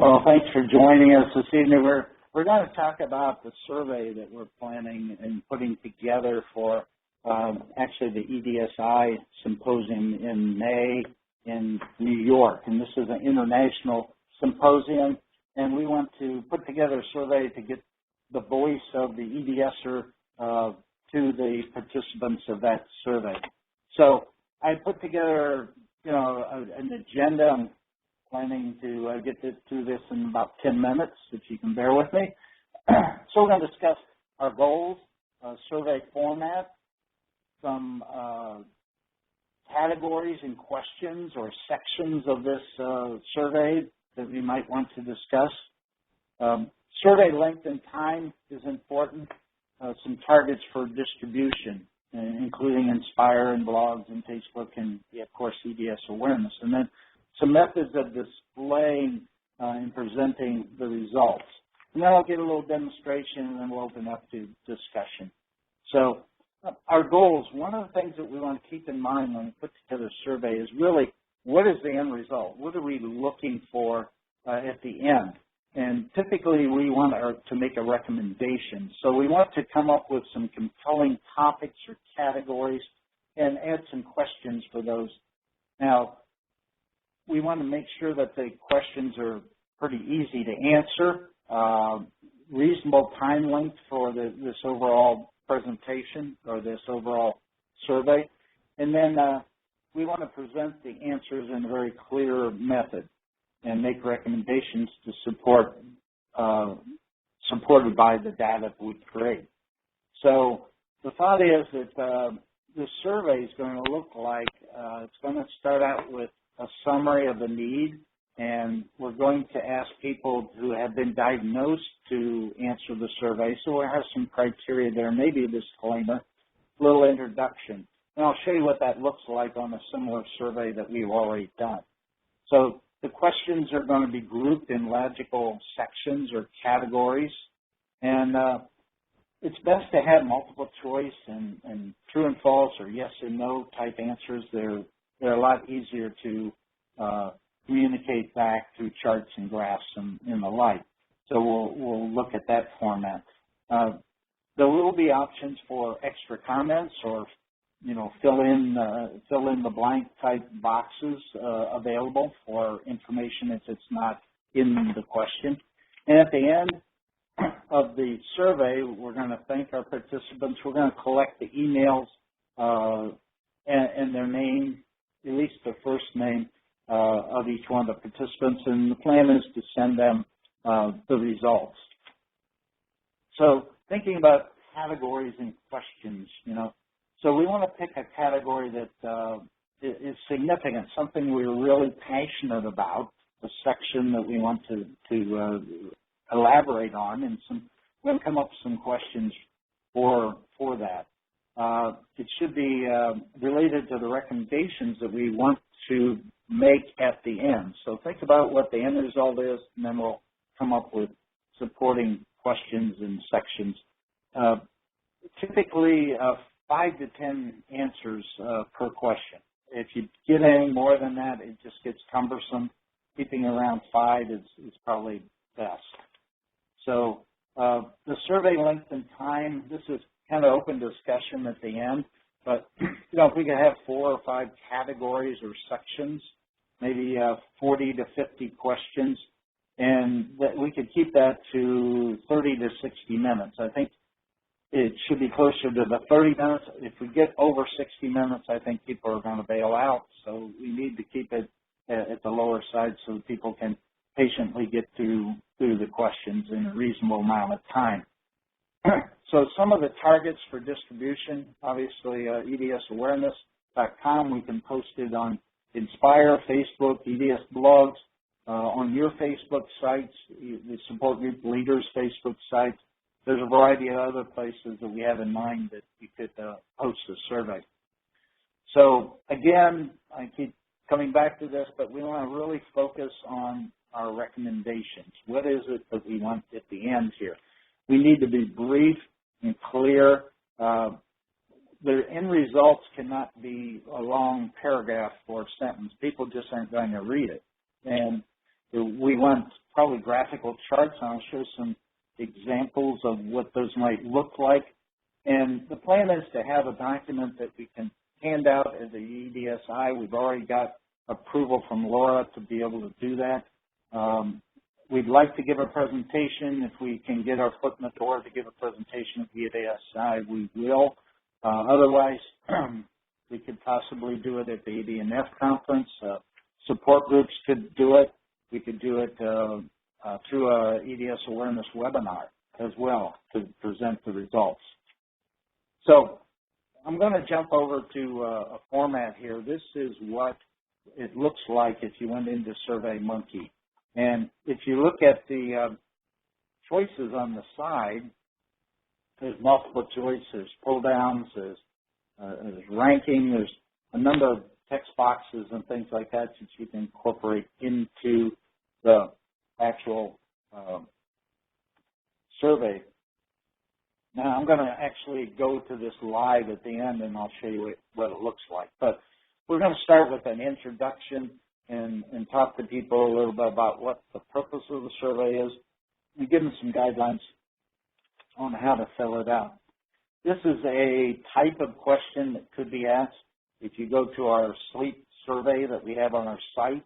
Well, thanks for joining us this evening. We're going to talk about the survey that we're planning and putting together for actually the EDSI symposium in May in New York. And this is an international symposium, and we want to put together a survey to get the voice of the EDSer to the participants of that survey. So I put together, an agenda. I'm planning to get through this in about 10 minutes, if you can bear with me. So we're going to discuss our goals, survey format, some categories and questions or sections of this survey that we might want to discuss. Survey length and time is important. Some targets for distribution, including Inspire and blogs and Facebook and, of course, EDS awareness. And then some methods of displaying and presenting the results. And then I'll get a little demonstration, and then we'll open up to discussion. So our goals, one of the things that we want to keep in mind when we put together a survey is really, what is the end result? What are we looking for at the end? And typically we want to make a recommendation. So we want to come up with some compelling topics or categories and add some questions for those. Now, we want to make sure that the questions are pretty easy to answer, reasonable time length for this overall presentation or this overall survey, and then we want to present the answers in a very clear method and make recommendations to supported by the data we create. So the thought is that the survey is going to look like it's going to start out with a summary of the need, and we're going to ask people who have been diagnosed to answer the survey. So we'll have some criteria there, maybe a disclaimer, a little introduction. And I'll show you what that looks like on a similar survey that we've already done. So the questions are going to be grouped in logical sections or categories, and it's best to have multiple choice and true and false or yes and no type answers. They're a lot easier to communicate back through charts and graphs and the like. So we'll look at that format. There will be options for extra comments or fill in the blank type boxes available for information if it's not in the question. And at the end of the survey, we're going to thank our participants. We're going to collect the emails and their name, at least the first name of each one of the participants, and the plan is to send them the results. So thinking about categories and questions, so we want to pick a category that is significant, something we're really passionate about, a section that we want to elaborate on, and we'll come up with some questions for that. It should be related to the recommendations that we want to make at the end. So think about what the end result is, and then we'll come up with supporting questions and sections. Typically, 5 to 10 answers per question. If you get any more than that, it just gets cumbersome. Keeping around 5 is probably best. So the survey length and time, this is kind of open discussion at the end, but if we could have 4 or 5 categories or sections, maybe 40 to 50 questions, and that we could keep that to 30 to 60 minutes. I think it should be closer to the 30 minutes. If we get over 60 minutes, I think people are going to bail out, so we need to keep it at the lower side so that people can patiently get through the questions in a reasonable amount of time. So some of the targets for distribution, obviously edsawareness.com. We can post it on Inspire, Facebook, EDS blogs, on your Facebook sites, the support group leaders' Facebook sites. There's a variety of other places that we have in mind that you could post a survey. So again, I keep coming back to this, but we want to really focus on our recommendations. What is it that we want at the end here? We need to be brief and clear. The end results cannot be a long paragraph or sentence. People just aren't going to read it. And we want probably graphical charts, and I'll show some examples of what those might look like. And the plan is to have a document that we can hand out at the EDSI. We've already got approval from Laura to be able to do that. We'd like to give a presentation. If we can get our foot in the door to give a presentation at the EDSI, we will. Otherwise, we could possibly do it at the ED&F conference. Support groups could do it. We could do it through a EDS awareness webinar as well to present the results. So I'm going to jump over to a format here. This is what it looks like if you went into SurveyMonkey. And if you look at the choices on the side, there's multiple choices, there's pull downs, there's ranking, there's a number of text boxes and things like that that you can incorporate into the actual survey. Now I'm going to actually go to this live at the end and I'll show you what it looks like. But we're going to start with an introduction and talk to people a little bit about what the purpose of the survey is and give them some guidelines on how to fill it out. This is a type of question that could be asked. If you go to our sleep survey that we have on our site,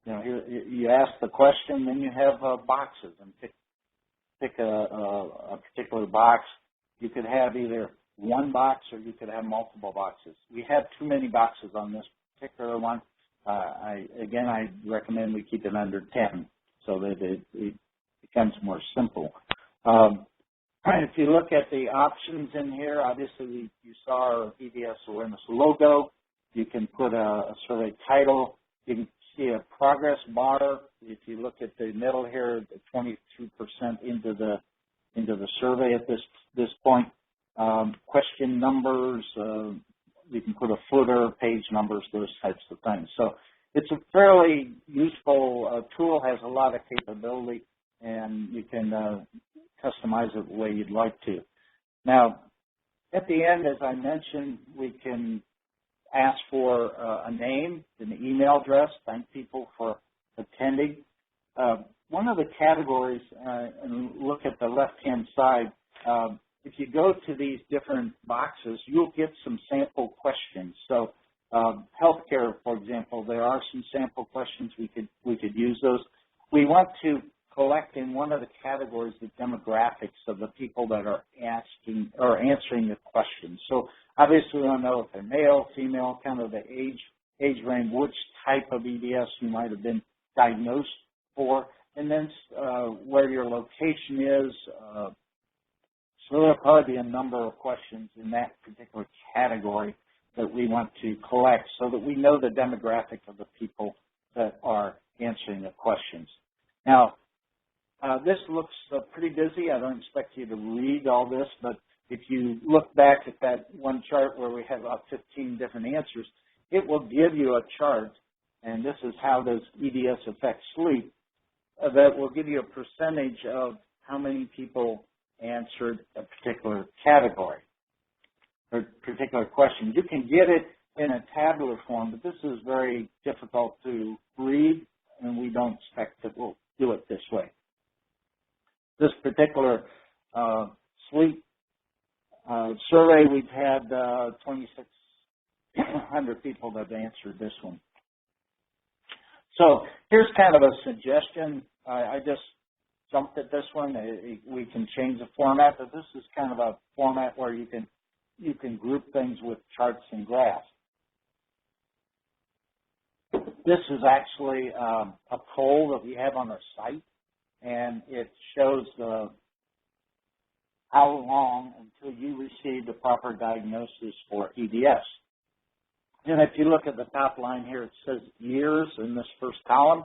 you ask the question, then you have boxes and pick a particular box. You could have either one box or you could have multiple boxes. We have too many boxes on this particular one. I recommend we keep it under 10 so that it becomes more simple. If you look at the options in here, obviously you saw our EDS awareness logo. You can put a survey title. You can see a progress bar. If you look at the middle here, 22% into the survey at this point. Question numbers. You can put a footer, page numbers, those types of things. So it's a fairly useful tool. Has a lot of capability, and you can customize it the way you'd like to. Now, at the end, as I mentioned, we can ask for a name, an email address, thank people for attending. One of the categories, and look at the left-hand side, if you go to these different boxes, you'll get some sample questions. So healthcare, for example, there are some sample questions. We could use those. We want to collect in one of the categories the demographics of the people that are asking or answering the questions. So obviously we want to know if they're male, female, kind of the age range, which type of EDS you might have been diagnosed for, and then where your location is. So there'll probably be a number of questions in that particular category that we want to collect so that we know the demographic of the people that are answering the questions. Now, this looks pretty busy. I don't expect you to read all this, but if you look back at that one chart where we have about 15 different answers, it will give you a chart, and this is how does EDS affect sleep, that will give you a percentage of how many people answered a particular category or particular question. You can get it in a tabular form, but this is very difficult to read, and we don't expect that we'll do it this way. This particular sleep survey, we've had 2,600 people that have answered this one. So here's kind of a suggestion. I just jumped at this one. We can change the format, but this is kind of a format where you can group things with charts and graphs. This is actually a poll that we have on our site, and it shows how long until you receive the proper diagnosis for EDS. And if you look at the top line here, it says years in this first column,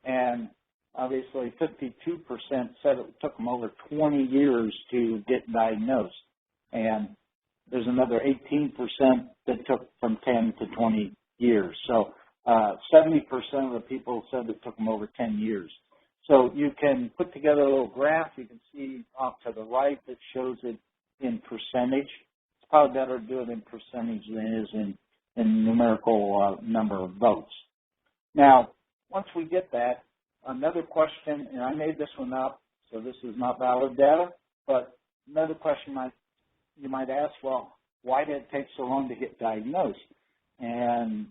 and obviously 52% said it took them over 20 years to get diagnosed, and there's another 18% that took from 10 to 20 years. So 70% of the people said it took them over 10 years. So you can put together a little graph. You can see off to the right that shows it in percentage. It's probably better to do it in percentage than it is in numerical number of votes. Now, once we get that, Another question, and I made this one up, so this is not valid data, but another question you might ask, well, why did it take so long to get diagnosed? And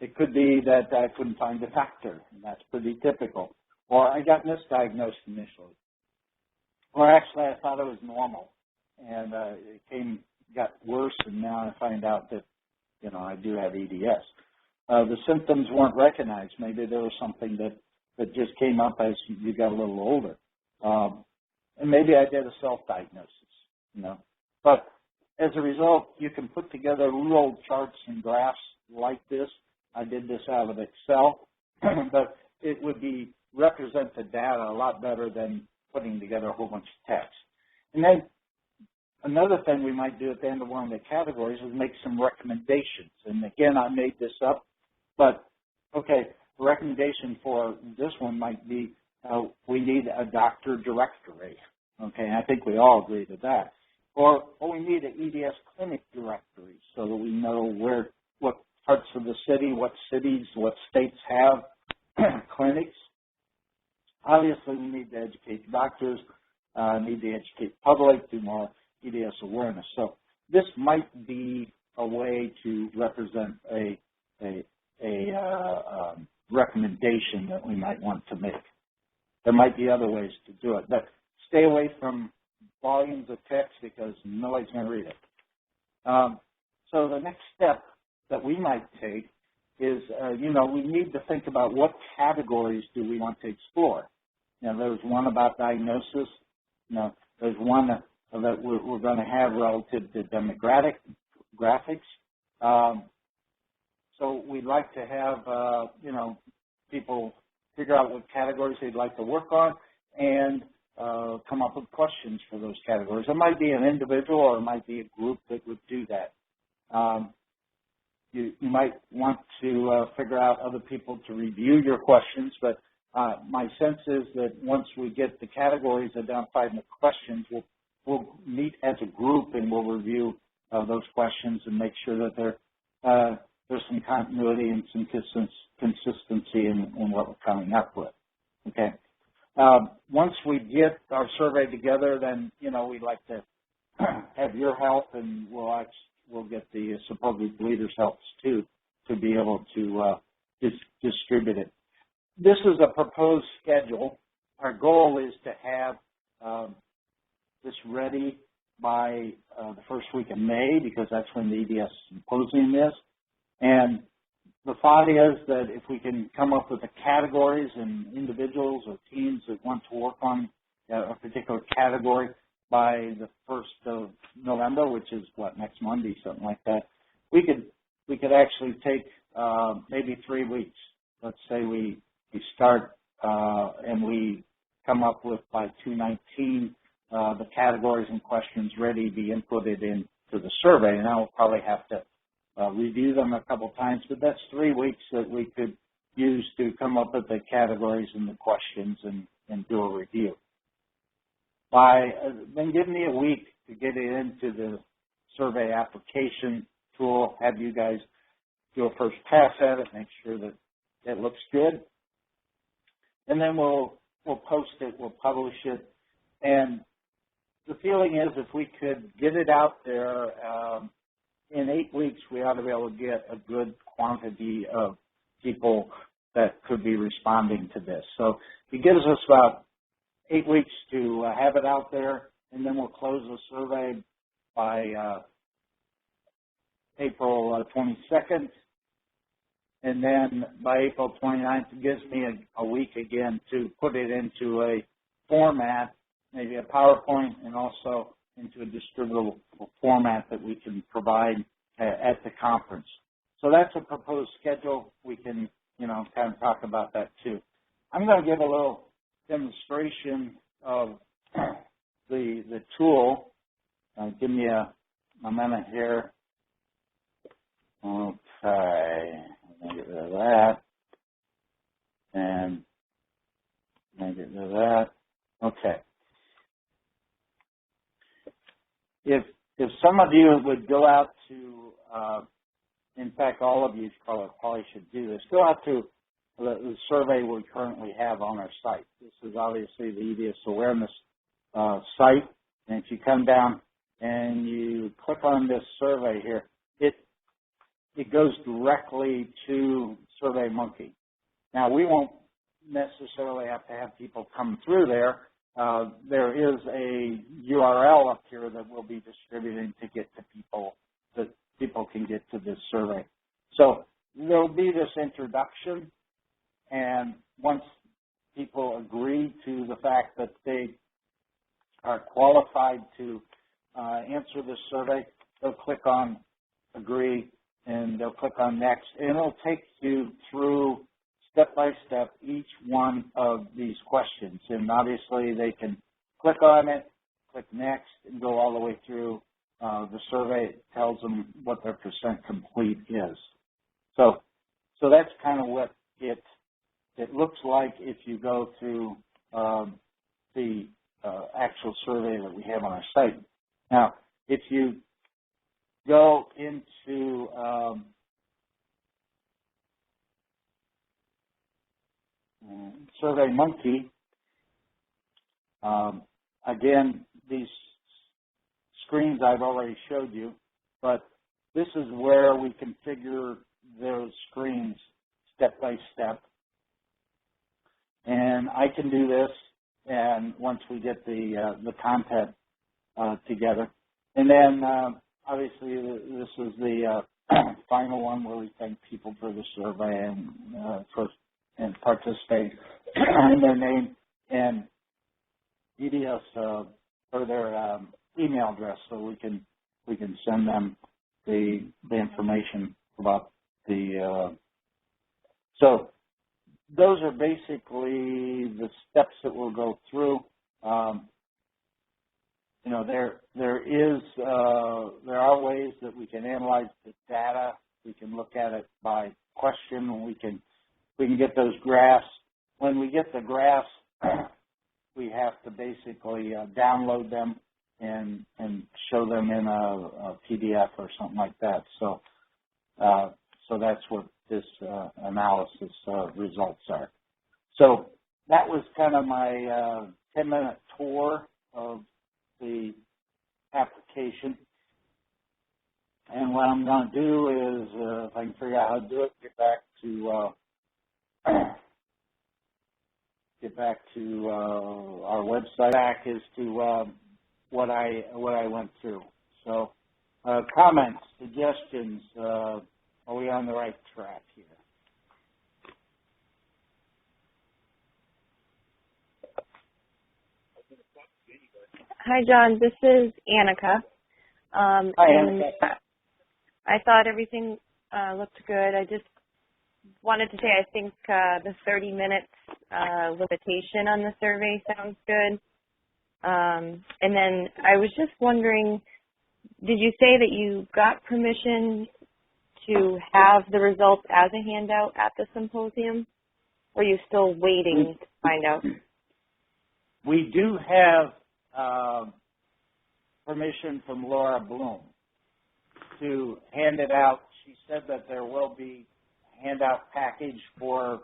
it could be that I couldn't find a doctor, and that's pretty typical. Or I got misdiagnosed initially. Or actually I thought it was normal, and it got worse, and now I find out that, I do have EDS. The symptoms weren't recognized. Maybe there was something that just came up as you got a little older. And maybe I did a self-diagnosis, But as a result, you can put together little charts and graphs like this. I did this out of Excel, but it would represent the data a lot better than putting together a whole bunch of text. And then another thing we might do at the end of one of the categories is make some recommendations. And again, I made this up, but okay, the recommendation for this one might be we need a doctor directory. Okay, I think we all agree to that. Or we need an EDS clinic directory so that we know what parts of the city, what cities, what states have clinics. Obviously, we need to educate doctors, need to educate the public, do more EDS awareness. So this might be a way to represent a recommendation that we might want to make. There might be other ways to do it, but stay away from volumes of text because nobody's going to read it. So the next step that we might take is, we need to think about what categories do we want to explore. There's one about diagnosis. There's one that we're going to have relative to demographics. So we'd like to have, people figure out what categories they'd like to work on and come up with questions for those categories. It might be an individual or it might be a group that would do that. You might want to figure out other people to review your questions, but my sense is that once we get the categories identified and the questions, we'll meet as a group and we'll review those questions and make sure that there's some continuity and some consistency in what we're coming up with. Okay. Once we get our survey together, then we'd like to have your help, and we'll get the supposed leaders' help too to be able to distribute it. This is a proposed schedule. Our goal is to have this ready by the first week of May because that's when the EDS symposium is. And the thought is that if we can come up with the categories and individuals or teams that want to work on a particular category by the 1st of November, which is next Monday, something like that, we could actually take maybe 3 weeks. Let's say we start and we come up with by 2/19 the categories and questions ready to be inputted into the survey, and I'll probably have to review them a couple times, but that's 3 weeks that we could use to come up with the categories and the questions and do a review. Then give me a week to get it into the survey application tool, have you guys do a first pass at it, make sure that it looks good, and then we'll post it, we'll publish it, and the feeling is if we could get it out there in 8 weeks, we ought to be able to get a good quantity of people that could be responding to this. So it gives us about 8 weeks to have it out there, and then we'll close the survey by April 22nd. And then by April 29th, it gives me a week again to put it into a format, maybe a PowerPoint, and also into a distributable format that we can provide at the conference. So that's a proposed schedule. We can, kind of talk about that too. I'm going to give a little demonstration of the tool. Give me a minute here. Okay, let me get rid of that. And let me get rid of that. Okay. If some of you would go out to, in fact, all of you probably should do this, go out to the survey we currently have on our site. This is obviously the EDS awareness site, and if you come down and you click on this survey here, it goes directly to SurveyMonkey. Now, we won't necessarily have to have people come through there. There is a URL up here that we'll be distributing to get to people, that people can get to this survey. So there'll be this introduction, and once people agree to the fact that they are qualified to answer this survey, they'll click on agree, and they'll click on next, and it'll take you through step by step each one of these questions. And obviously they can click on it, click next, and go all the way through the survey. It tells them what their percent complete is. So that's kind of what it looks like if you go through the actual survey that we have on our site. Now, if you go into SurveyMonkey, again, these screens I've already showed you, but this is where we configure those screens step by step. And I can do this, and once we get the content together. And then obviously this is the final one where we thank people for the survey and participate in their name and EDS or their email address, so we can send them the information about the. So those are basically the steps that we'll go through. You know, there are ways that we can analyze the data. We can look at it by question, and we can get those graphs. When we get the graphs, we have to basically download them and show them in a PDF or something like that. So that's what this analysis results are. So that was kind of my 10-minute tour of the application. And what I'm going to do is, if I can figure out how to do it, get back to our website. Back as to what I went through. So comments, suggestions. Are we on the right track here? Hi, John. This is Annika. Hi, Annika. I thought everything looked good. I just wanted to say I think the 30 minutes limitation on the survey sounds good. And then I was just wondering, did you say that you got permission to have the results as a handout at the symposium? Or are you still waiting to find out? We do have permission from Laura Bloom to hand it out. She said that there will be a handout package for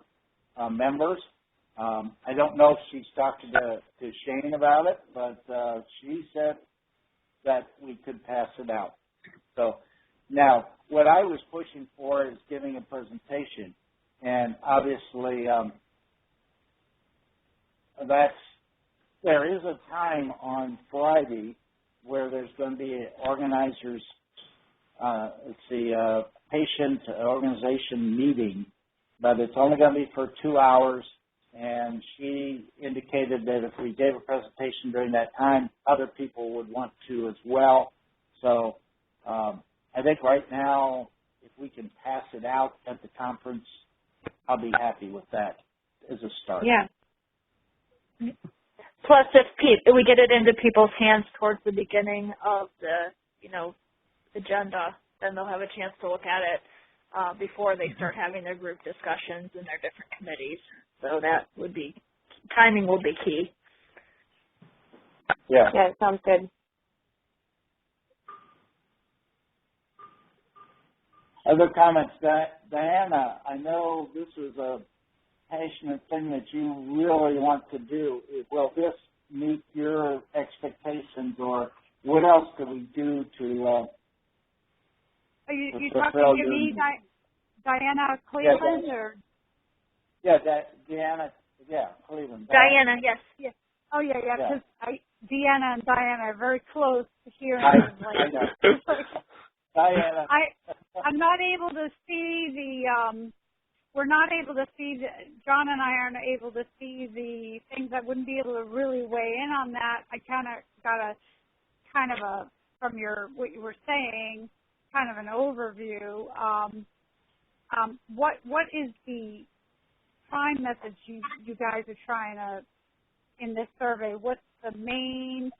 members. I don't know if she's talked to Shane about it, but she said that we could pass it out. So now, what I was pushing for is giving a presentation, and obviously there is a time on Friday where there's going to be organizers, patient organization meeting, but it's only going to be for 2 hours. And she indicated that if we gave a presentation during that time, other people would want to as well. So I think right now, if we can pass it out at the conference, I'll be happy with that as a start. Yeah. Plus, if we get it into people's hands towards the beginning of the, agenda, then they'll have a chance to look at it before they start having their group discussions in their different committees. So that would be, timing will be key. Yeah. Yeah, it sounds good. Other comments, Diana? I know this is passionate thing that you really want to do. Will this meet your expectations, or what else do we do to Are you to talking fulfill to your me, needs? Diana Cleveland, or? Yeah, Deanna, Cleveland. Diana, yes. Yeah. Oh, yeah, Yeah. because Deanna and Diana are very close to hearing. I know. Diana. I'm not able to see the, we're not able to see, John and I aren't able to see the things. I wouldn't be able to really weigh in on that. I kind of got from what you were saying, kind of an overview. What is the prime message you guys are trying to, in this survey, what's the main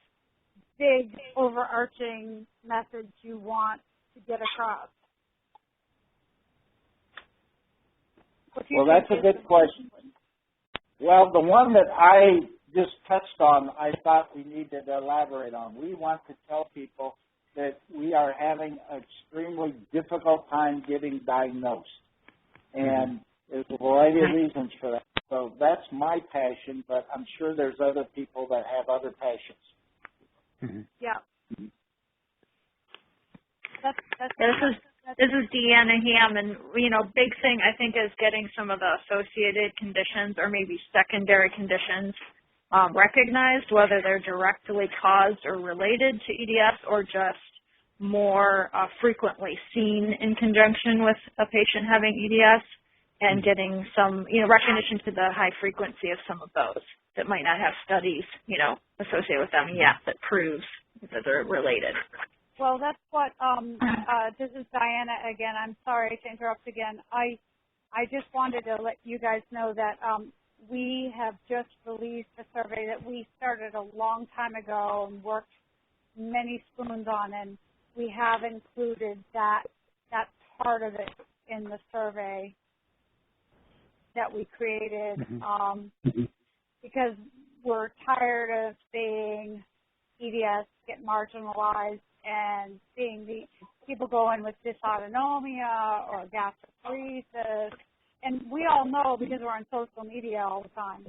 big overarching message you want to get across? Well, that's a good question. Well, the one that I just touched on, I thought we needed to elaborate on. We want to tell people that we are having an extremely difficult time getting diagnosed. And there's a variety of reasons for that. So that's my passion, but I'm sure there's other people that have other passions. Mm-hmm. Yeah. This is Deanna Ham, and big thing I think is getting some of the associated conditions or maybe secondary conditions recognized, whether they're directly caused or related to EDS or just more frequently seen in conjunction with a patient having EDS, and getting some recognition to the high frequency of some of those that might not have studies associated with them yet that proves that they're related. Well, that's what, this is Diana again. I'm sorry to interrupt again. I just wanted to let you guys know that we have just released a survey that we started a long time ago and worked many spoons on, and we have included that part of it in the survey that we created because we're tired of seeing EDS get marginalized and seeing the people go in with dysautonomia or gastroparesis. And we all know, because we're on social media all the time,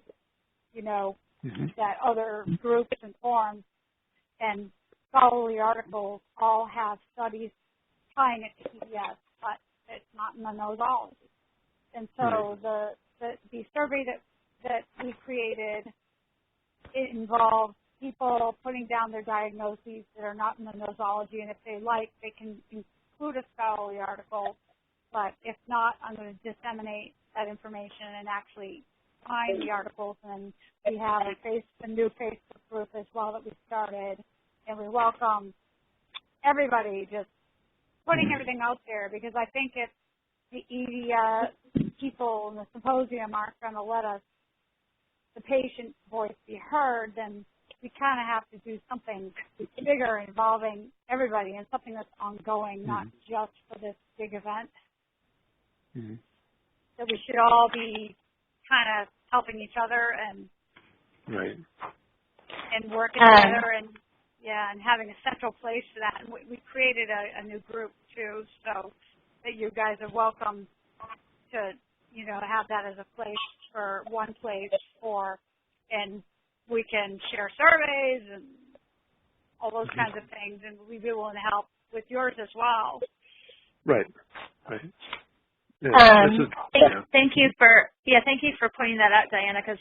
that other groups and forums and scholarly articles all have studies tying it to EDS, but it's not in the nosology. And so the survey that we created, it involves people putting down their diagnoses that are not in the nosology, and if they like, they can include a scholarly article. But if not, I'm going to disseminate that information and actually find the articles. And we have a new Facebook group as well that we started, and we welcome everybody just putting everything out there, because I think if the EDS people in the symposium aren't going to let us, the patient voice, be heard, then we kind of have to do something bigger involving everybody and something that's ongoing, not just for this big event. That we should all be kind of helping each other and working together and having a central place for that. And we created a new group too, so that you guys are welcome to have that as a place for one place and we can share surveys and all those kinds of things, and we'd be willing to help with yours as well. Right. Yeah, thank you for pointing that out, Diana, because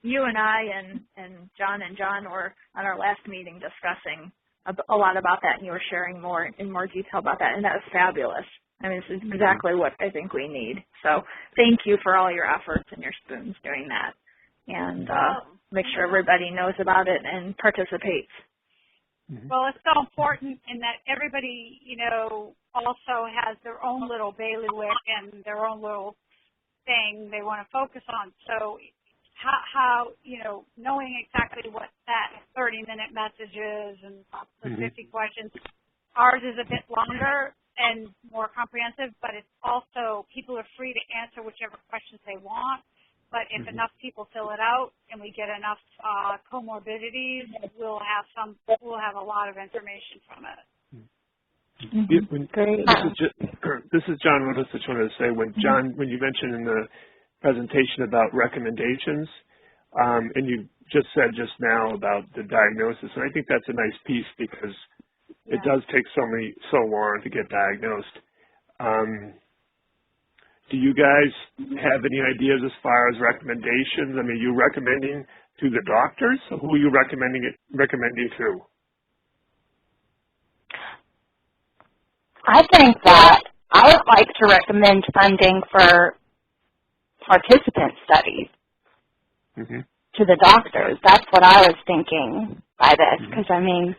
you and I and John were on our last meeting discussing a lot about that, and you were sharing in more detail about that, and that was fabulous. I mean, this is exactly what I think we need. So thank you for all your efforts and your spoons doing that, and make sure everybody knows about it and participates. Well, it's so important in that everybody, also has their own little bailiwick and their own little thing they want to focus on. So how knowing exactly what that 30-minute message is and the 50 questions, ours is a bit longer and more comprehensive, but it's also, people are free to answer whichever questions they want. But if enough people fill it out and we get enough comorbidities, we'll have a lot of information from it. This is John. What I just wanted to say, when you mentioned in presentation about recommendations, and you just said just now about the diagnosis, and I think that's a nice piece because it does take so long to get diagnosed. Do you guys have any ideas as far as recommendations? I mean, are you recommending to the doctors, or who are you recommending to? I think that I would like to recommend funding for participant studies to the doctors. That's what I was thinking by this, because, I mean,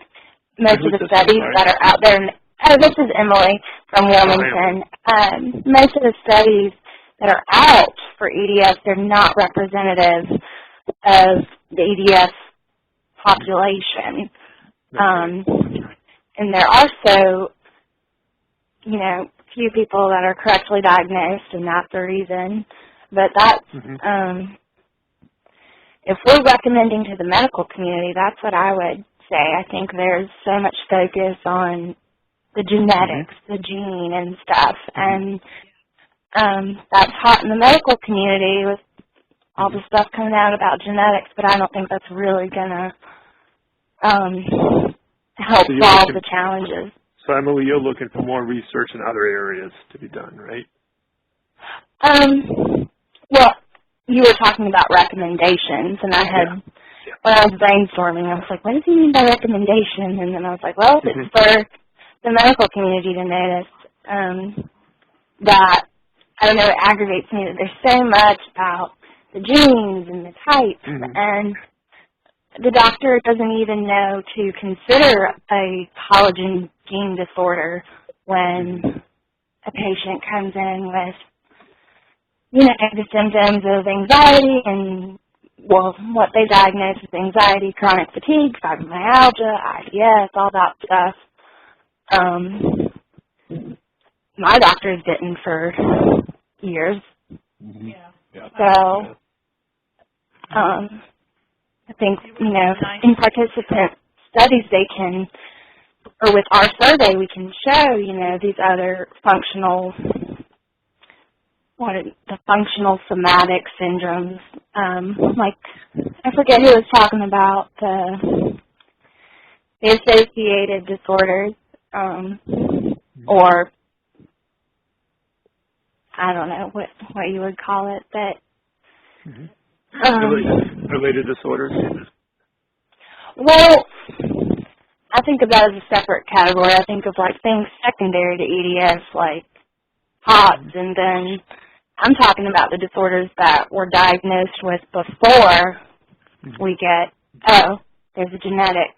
most of the studies that are out there, this is Emily from Wilmington. Most of the studies that are out for EDS, they're not representative of the EDS population. And there are few people that are correctly diagnosed, and that's the reason. But that's, if we're recommending to the medical community, that's what I would say. I think there's so much focus on the genetics, the gene and stuff, and that's hot in the medical community with all the stuff coming out about genetics, but I don't think that's really going to help solve the challenges. So, Emily, you're looking for more research in other areas to be done, right? Well, you were talking about recommendations, and I had, when I was brainstorming, I was like, what does he mean by recommendation? And then I was like, well, if it's for the medical community to notice that, I don't know, it aggravates me that there's so much about the genes and the types, and the doctor doesn't even know to consider a collagen gene disorder when a patient comes in with, the symptoms of anxiety and, what they diagnose as anxiety, chronic fatigue, fibromyalgia, IBS, all that stuff. My doctor's bitten for years. So, I think, in participant studies they can, or with our survey we can show, these other functional, the functional somatic syndromes, like, I forget who was talking about the associated disorders, or I don't know what you would call it, but related disorders? Well, I think of that as a separate category. I think of things secondary to EDS, like POTS, and then I'm talking about the disorders that we're diagnosed with before we get, there's a genetic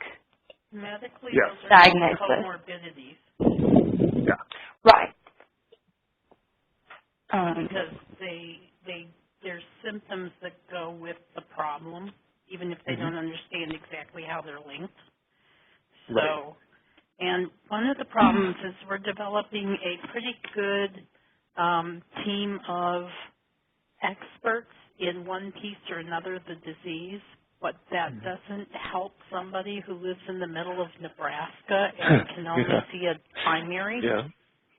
diagnosis. Comorbidities. Right. Because there's symptoms that go with the problem, even if they don't understand exactly how they're linked. So, and one of the problems is we're developing a pretty good team of experts in one piece or another of the disease, but that doesn't help somebody who lives in the middle of Nebraska and can only see a primary.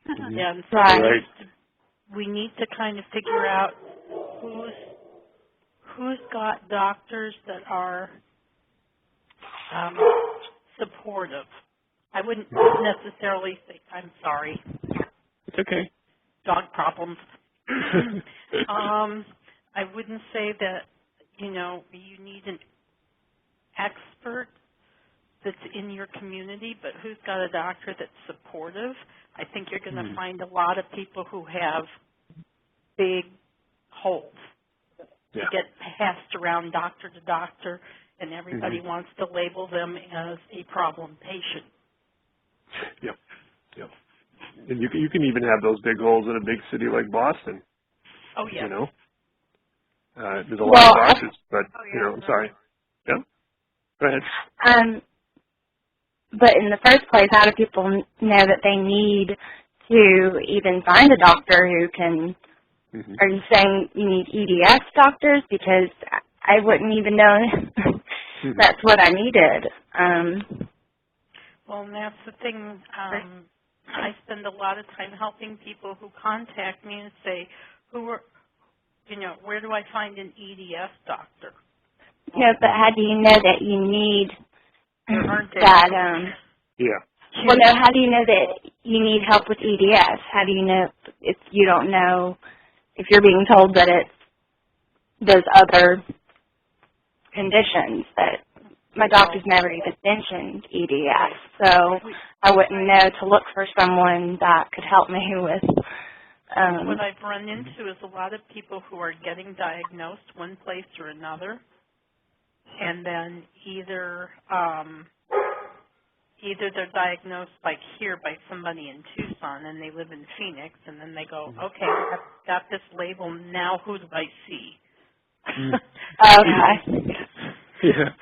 And so we need to kind of figure out who's got doctors that are supportive. I wouldn't necessarily say, I'm sorry. It's okay. Dog problems. I wouldn't say that, you need an expert that's in your community, but who's got a doctor that's supportive. I think you're going to find a lot of people who have big holes to get passed around doctor to doctor, and everybody wants to label them as a problem patient. Yep. And you can even have those big holes in a big city like Boston. Oh, yeah. There's a lot of doctors, but, I'm sorry. Yeah? Go ahead. But in the first place, how do people know that they need to even find a doctor who can, are you saying you need EDS doctors? Because I wouldn't even know that's what I needed. Well, and that's the thing. I spend a lot of time helping people who contact me and say, who where do I find an EDS doctor? Yeah, but how do you know that you need There aren't that? Yeah. Well, no. How do you know that you need help with EDS? How do you know if you don't know if you're being told that there's other conditions that my doctor's never even mentioned EDS, so I wouldn't know to look for someone that could help me with. What I've run into is a lot of people who are getting diagnosed one place or another, and then either they're diagnosed like here by somebody in Tucson and they live in Phoenix, and then they go, okay, I've got this label, now who do I see? Okay. Yeah.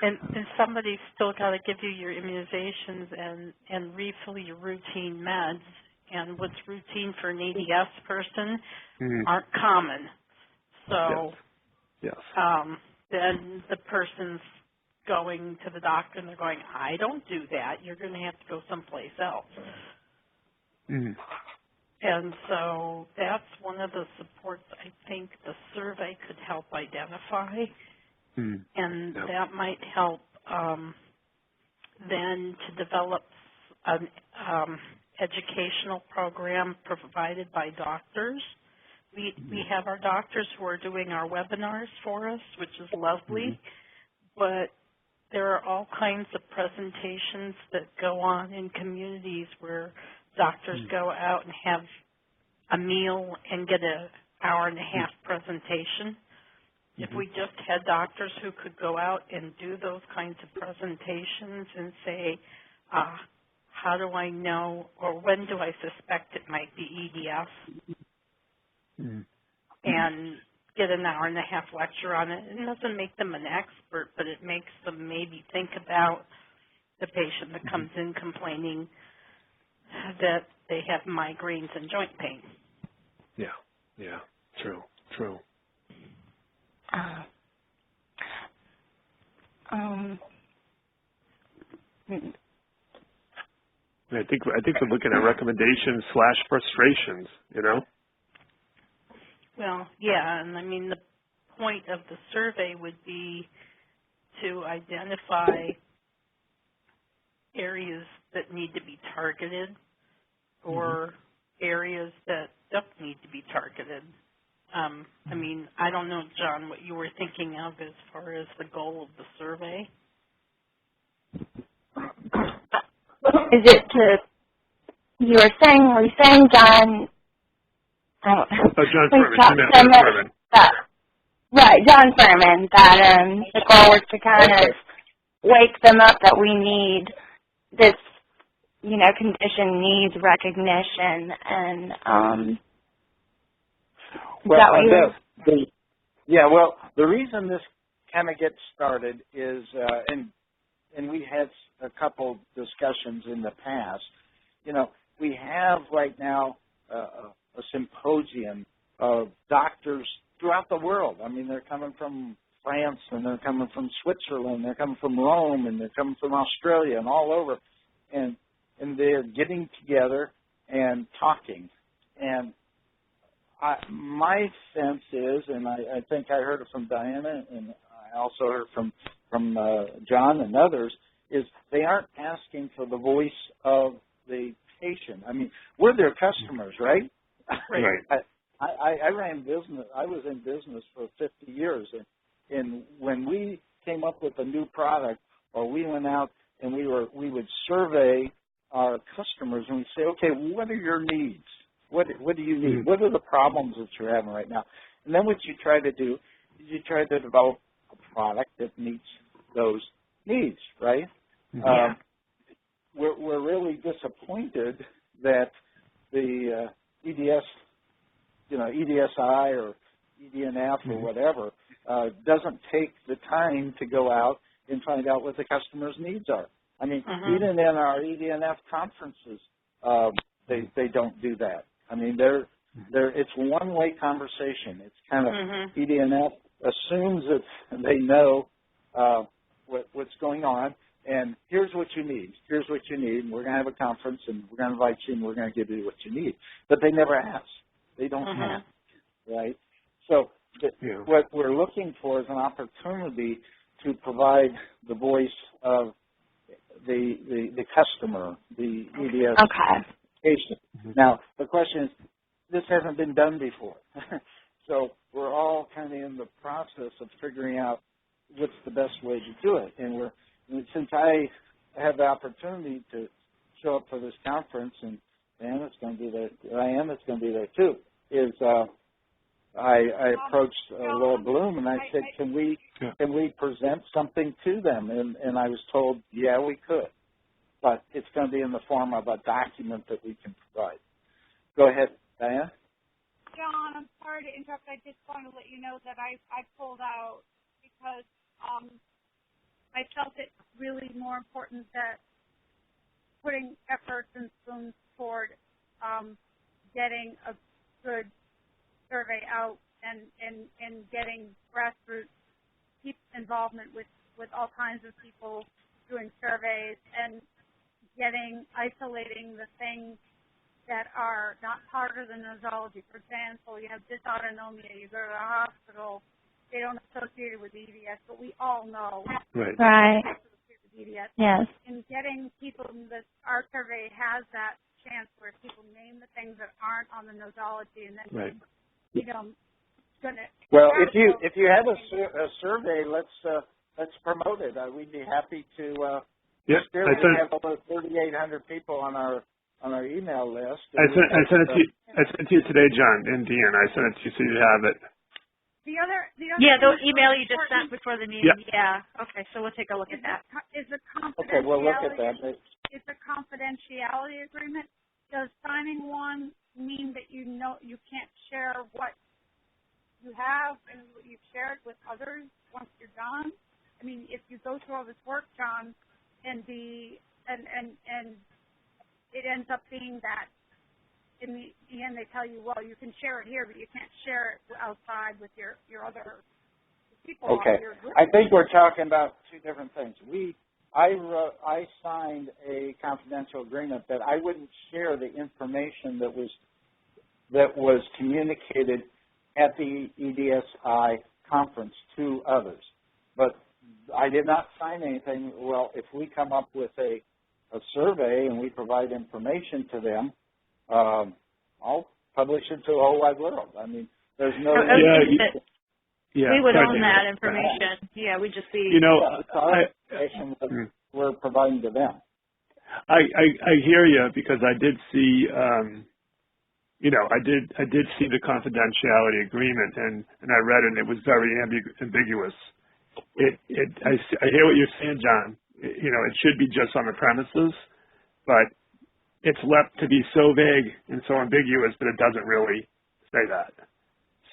And somebody's still got to give you your immunizations and refill your routine meds. And what's routine for an EDS person aren't common. So yes. Then the person's going to the doctor and they're going, I don't do that. You're going to have to go someplace else. And so that's one of the supports I think the survey could help identify. And that might help then to develop an educational program provided by doctors. We have our doctors who are doing our webinars for us, which is lovely, but there are all kinds of presentations that go on in communities where doctors go out and have a meal and get an hour and a half presentation. If we just had doctors who could go out and do those kinds of presentations and say, how do I know or when do I suspect it might be EDS, and get an hour and a half lecture on it. It doesn't make them an expert, but it makes them maybe think about the patient that comes in complaining that they have migraines and joint pain. Yeah, true. I think we're looking at recommendations / frustrations, Well, yeah, and I mean the point of the survey would be to identify areas that need to be targeted or areas that don't need to be targeted. I mean, I don't know, John, what you were thinking of as far as the goal of the survey. Is it were you saying, John? John Furman. Right, John Furman, that the goal was to kind of wake them up that we need this, condition needs recognition and, the reason this kind of gets started is, and we had a couple discussions in the past, we have right now a symposium of doctors throughout the world. I mean, they're coming from France, and they're coming from Switzerland, they're coming from Rome, and they're coming from Australia and all over, and they're getting together and talking. And my sense is, and I think I heard it from Diana, and I also heard from John and others, is they aren't asking for the voice of the patient. I mean, we're their customers, right? Right. I ran business. I was in business for 50 years, and when we came up with a new product, or we went out and we would survey our customers, and we'd say, okay, what are your needs? What do you need? What are the problems that you're having right now? And then what you try to do is you try to develop a product that meets those needs, right? Yeah. We're really disappointed that the EDS, EDSI or EDNF or whatever, doesn't take the time to go out and find out what the customer's needs are. I mean, even in our EDNF conferences, they don't do that. I mean, it's one-way conversation. It's kind of EDNF assumes that they know what's going on, and here's what you need. Here's what you need. And we're going to have a conference, and we're going to invite you, and we're going to give you what you need. But they never ask. They don't ask, right? So Yeah. what we're looking for is an opportunity to provide the voice of the customer, the EDS patient. Now, the question is, this hasn't been done before. So we're all kind of in the process of figuring out what's the best way to do it. And since I have the opportunity to show up for this conference, and Diana's going to be there, Diana's going to be there too, is I approached Laura Bloom and I said, can we present something to them? And I was told, yeah, we could, but it's going to be in the form of a document that we can provide. Go ahead, Diana. John, I'm sorry to interrupt. I just want to let you know that I pulled out because I felt it really more important that putting efforts and spoons toward getting a good survey out and getting grassroots involvement with all kinds of people doing surveys and isolating the things that are not part of the nosology. For example, you have dysautonomia, you go to the hospital, they don't associate it with EDS, but we all know. Right. With EDS. Yes. And getting people, our survey has that chance where people name the things that aren't on the nosology, and then Well, if you have a survey, let's promote it. We'd be happy to. We have over 3,800 people on our email list. I sent it to you today, John, and Deanne. I sent it to you so you have it. The email you just sent before the meeting. Yeah. Okay, so we'll take a look at that. Is a confidentiality. Okay, we'll look at that. It's a confidentiality agreement. Does signing one mean that you can't share what you have and what you've shared with others once you're done? I mean, if you go through all this work, John, and it ends up being that in the end they tell you, well, you can share it here, but you can't share it outside with your other people. Okay. I think we're talking about two different things. I signed a confidential agreement that I wouldn't share the information that was communicated at the EDSI conference to others. But I did not sign anything. Well, if we come up with a survey and we provide information to them, I'll publish it to the whole wide world. I mean, there's no... We would own that information. Yeah, we'd just be... we're providing to them. I hear you, because I did see... I did see the confidentiality agreement, and I read it, and it was very ambiguous. I hear what you're saying, John. It should be just on the premises, but it's left to be so vague and so ambiguous that it doesn't really say that.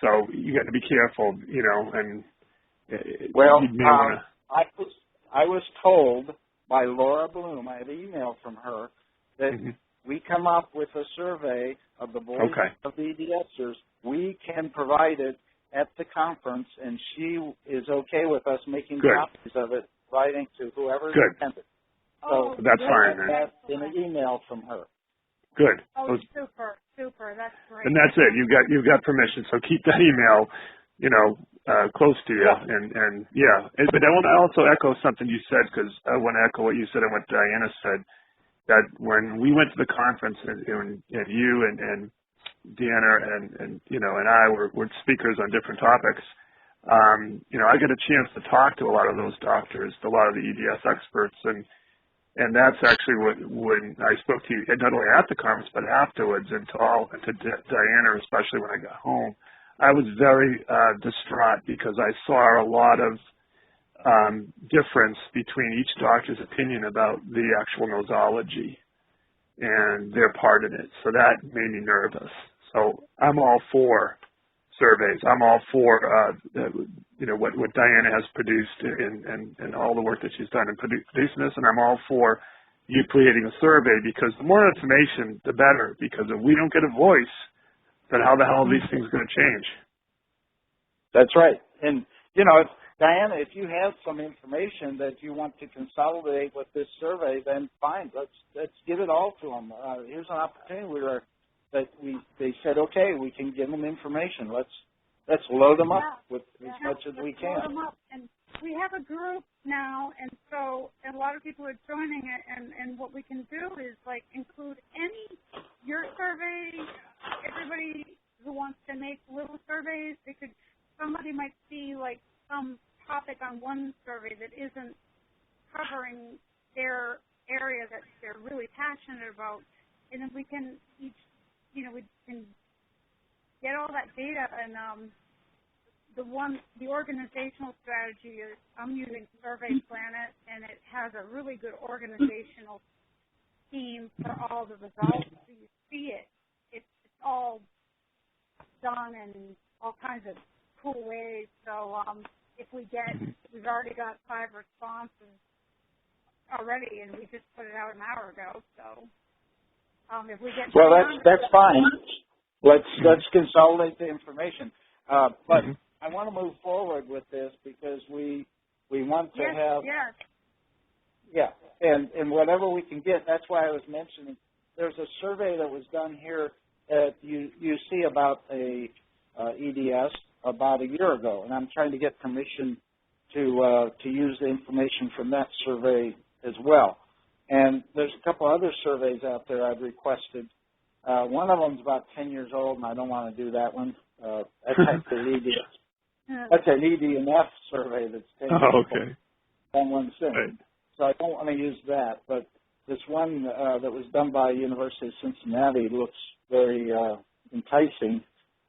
So you got to be careful, and well, I was told by Laura Bloom, I have an email from her, that we come up with a survey of the voice of the EDSers, we can provide it at the conference, and she is okay with us making copies of it, writing to whoever is intended. So that's fine. That's in an email from her. Good. Oh, super. That's great. And that's it. You've got permission. So keep that email, close to you. And yeah. But I want to also echo something you said, because I want to echo what you said and what Diana said. That when we went to the conference, and you and Deanna and I were speakers on different topics, I got a chance to talk to a lot of those doctors, a lot of the EDS experts, and that's actually when I spoke to you, not only at the conference but afterwards, and to Diana, especially when I got home. I was very distraught, because I saw a lot of difference between each doctor's opinion about the actual nosology and their part in it. So that made me nervous. So I'm all for surveys. I'm all for what Diana has produced and all the work that she's done in producing this, and I'm all for you creating a survey, because the more information, the better, because if we don't get a voice, then how the hell are these things going to change? That's right. And, Diana, if you have some information that you want to consolidate with this survey, then fine. Let's give it all to them. Here's an opportunity they said, okay, we can give them information. let's load them up with as Yeah, much as we let's can. load them up. And we have a group now, and so a lot of people are joining it. And what we can do is like include your survey. Everybody who wants to make little surveys, somebody might see like some topic on one survey that isn't covering their area that they're really passionate about, and then we can we can get all that data. And the organizational strategy is I'm using Survey Planet, and it has a really good organizational theme for all the results. So you see it. It's all done in all kinds of cool ways. So we've already got 5 responses already, and we just put it out an hour ago. So if we get that's fine. Let's consolidate the information. But I want to move forward with this because we want to have and whatever we can get. That's why I was mentioning there's a survey that was done here at UC about a EDS about a year ago, and I'm trying to get permission to use the information from that survey as well. And there's a couple other surveys out there I've requested. One of them's about 10 years old, and I don't want to do that one. That's an ED&F survey that's 10 years old. Okay. One since. Right. So I don't want to use that. But this one that was done by University of Cincinnati looks very enticing,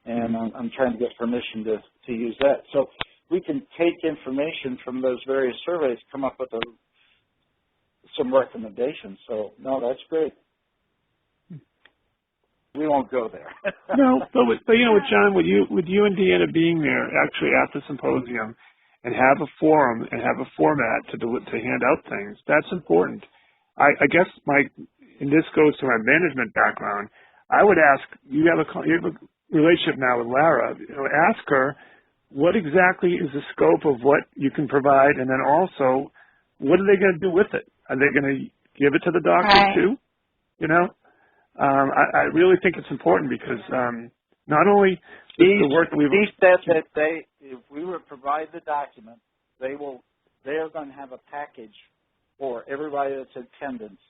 and I'm trying to get permission to use that. So we can take information from those various surveys, come up with some recommendations. So, no, that's great. We won't go there. No, but with John, with you and Deanna being there actually at the symposium and have a forum and have a format to hand out things, that's important. I guess and this goes to my management background, I would ask, you have a relationship now with Lara, ask her what exactly is the scope of what you can provide, and then also what are they going to do with it? Are they going to give it to the doctor too? I really think it's important because not only the work that he said that if we would provide the document, they are going to have a package for everybody that's in attendance,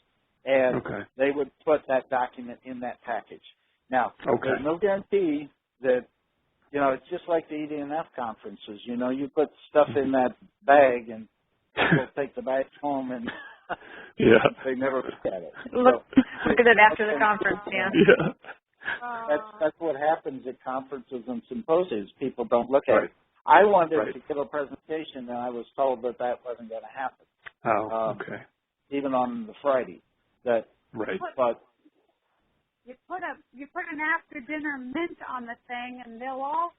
and they would put that document in that package. Now, there's no guarantee that, it's just like the ED&F conferences. You put stuff in that bag, and people take the bag home, and they never look at it. Look at it after the conference, That's what happens at conferences and symposiums. People don't look at it. I wanted to give a presentation, and I was told that wasn't going to happen. Even on the Friday. But you put an after dinner mint on the thing, and they'll all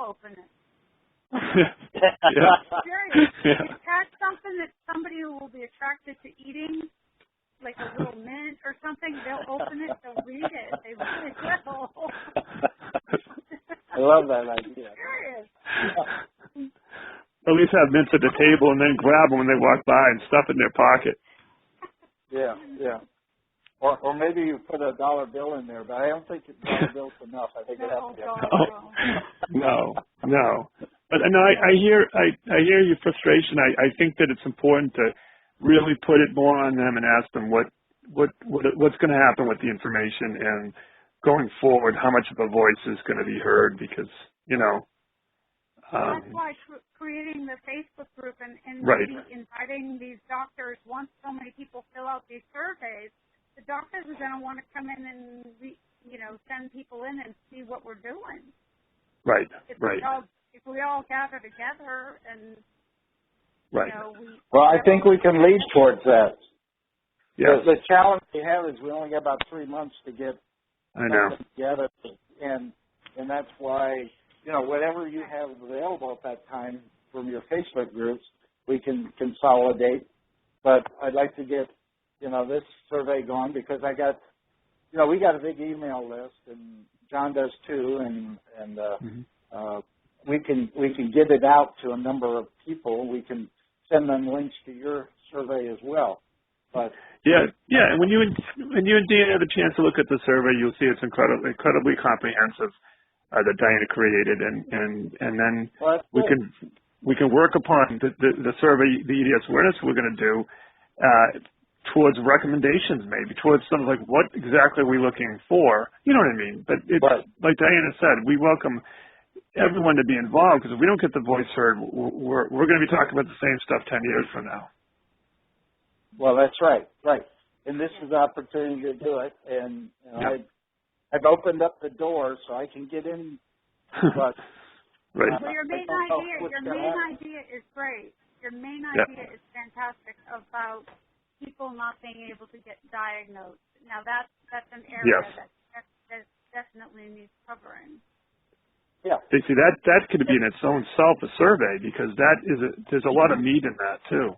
open it. Serious. If you pack something that somebody who will be attracted to eating, like a little mint or something, they'll open it, they'll read it. They really will. I love that idea. Serious. At least have mints at the table and then grab them when they walk by and stuff it in their pocket. Yeah. Or maybe you put a dollar bill in there, but I don't think a dollar bill's enough. I think it has to be. No. But no, I hear your frustration. I think that it's important to really put it more on them and ask them what's going to happen with the information and going forward, how much of a voice is going to be heard because, that's why creating the Facebook group and maybe inviting these doctors, once so many people fill out these surveys, the doctors are going to want to come in and, send people in and see what we're doing. If we all gather together and, Well, I think we can lead towards that. Yes. The challenge we have is we only got about 3 months to get something together, and that's why, whatever you have available at that time from your Facebook groups, we can consolidate. But I'd like to get, this survey going because I got, we got a big email list, and John does too, and we can get it out to a number of people. We can send them links to your survey as well. But and when you and Dean have a chance to look at the survey, you'll see it's incredibly comprehensive. that Diana created, and then Well, we can work upon the survey, the EDS awareness we're going to do towards recommendations, maybe towards something like what exactly are we looking for. You know what I mean? But it's like Diana said, we welcome everyone to be involved, because if we don't get the voice heard, we're going to be talking about the same stuff 10 years from now. Well, that's right. And this is the opportunity to do it. And I've opened up the door so I can get in. But right. Well, your main idea is great. Your main idea is fantastic about people not being able to get diagnosed. Now that's an area that definitely needs covering. Yeah. See, that could be in its own self a survey, because there's a lot of need in that too.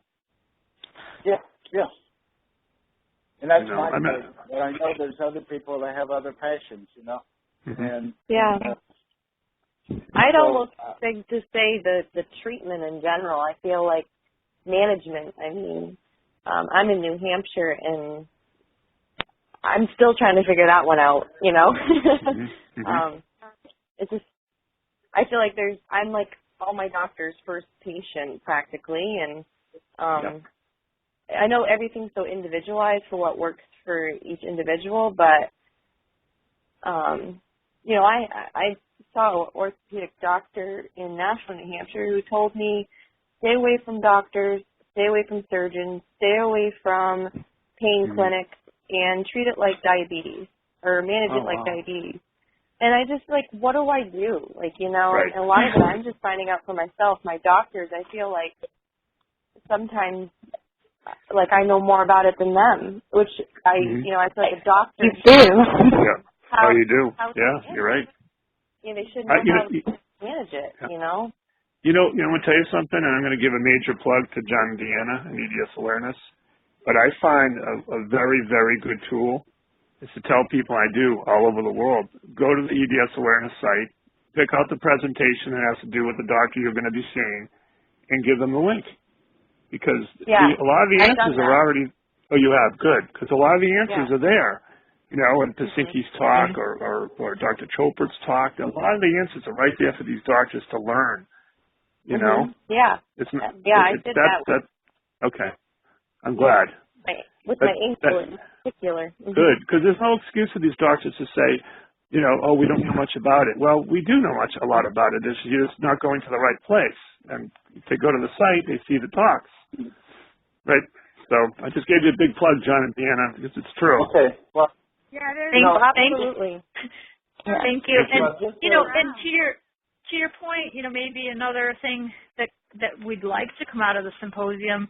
Yeah. And that's my thing. But I know there's other people that have other passions, Mm-hmm. And I'd almost like to say the treatment in general. I feel like management. I mean, I'm in New Hampshire, and I'm still trying to figure that one out. Mm-hmm. It's just, I feel like I'm like all my doctor's first patient practically, and I know everything's so individualized for what works for each individual, but I saw an orthopedic doctor in Nashville, New Hampshire, who told me stay away from doctors, stay away from surgeons, stay away from pain clinics, and treat it like diabetes, or manage it like diabetes. And I just, what do I do? And a lot of it I'm just finding out for myself. My doctors, I feel like sometimes, I know more about it than them, which I feel like a doctor You do. You do. Yeah, you're right. They should know how to manage it, I'm going to tell you something, and I'm going to give a major plug to John and Deanna and EDS Awareness. But I find a very, very good tool is to tell people I do all over the world, go to the EDS Awareness site, pick out the presentation that has to do with the doctor you're going to be seeing, and give them the link. Because a lot of the answers are already, you have, good, because a lot of the answers are there. In Pasinki's talk or Dr. Chopra's talk, a lot of the answers are right there for these doctors to learn. Yeah. I did that. Okay. I'm glad. With my ankle in particular. Good, because there's no excuse for these doctors to say, we don't know much about it. Well, we do know a lot about it. You're just not going to the right place. And if they go to the site, they see the talks. Right? So I just gave you a big plug, John and Deanna, because it's true. Okay. Well, absolutely. Thank you. And and to your point, maybe another thing that we'd like to come out of the symposium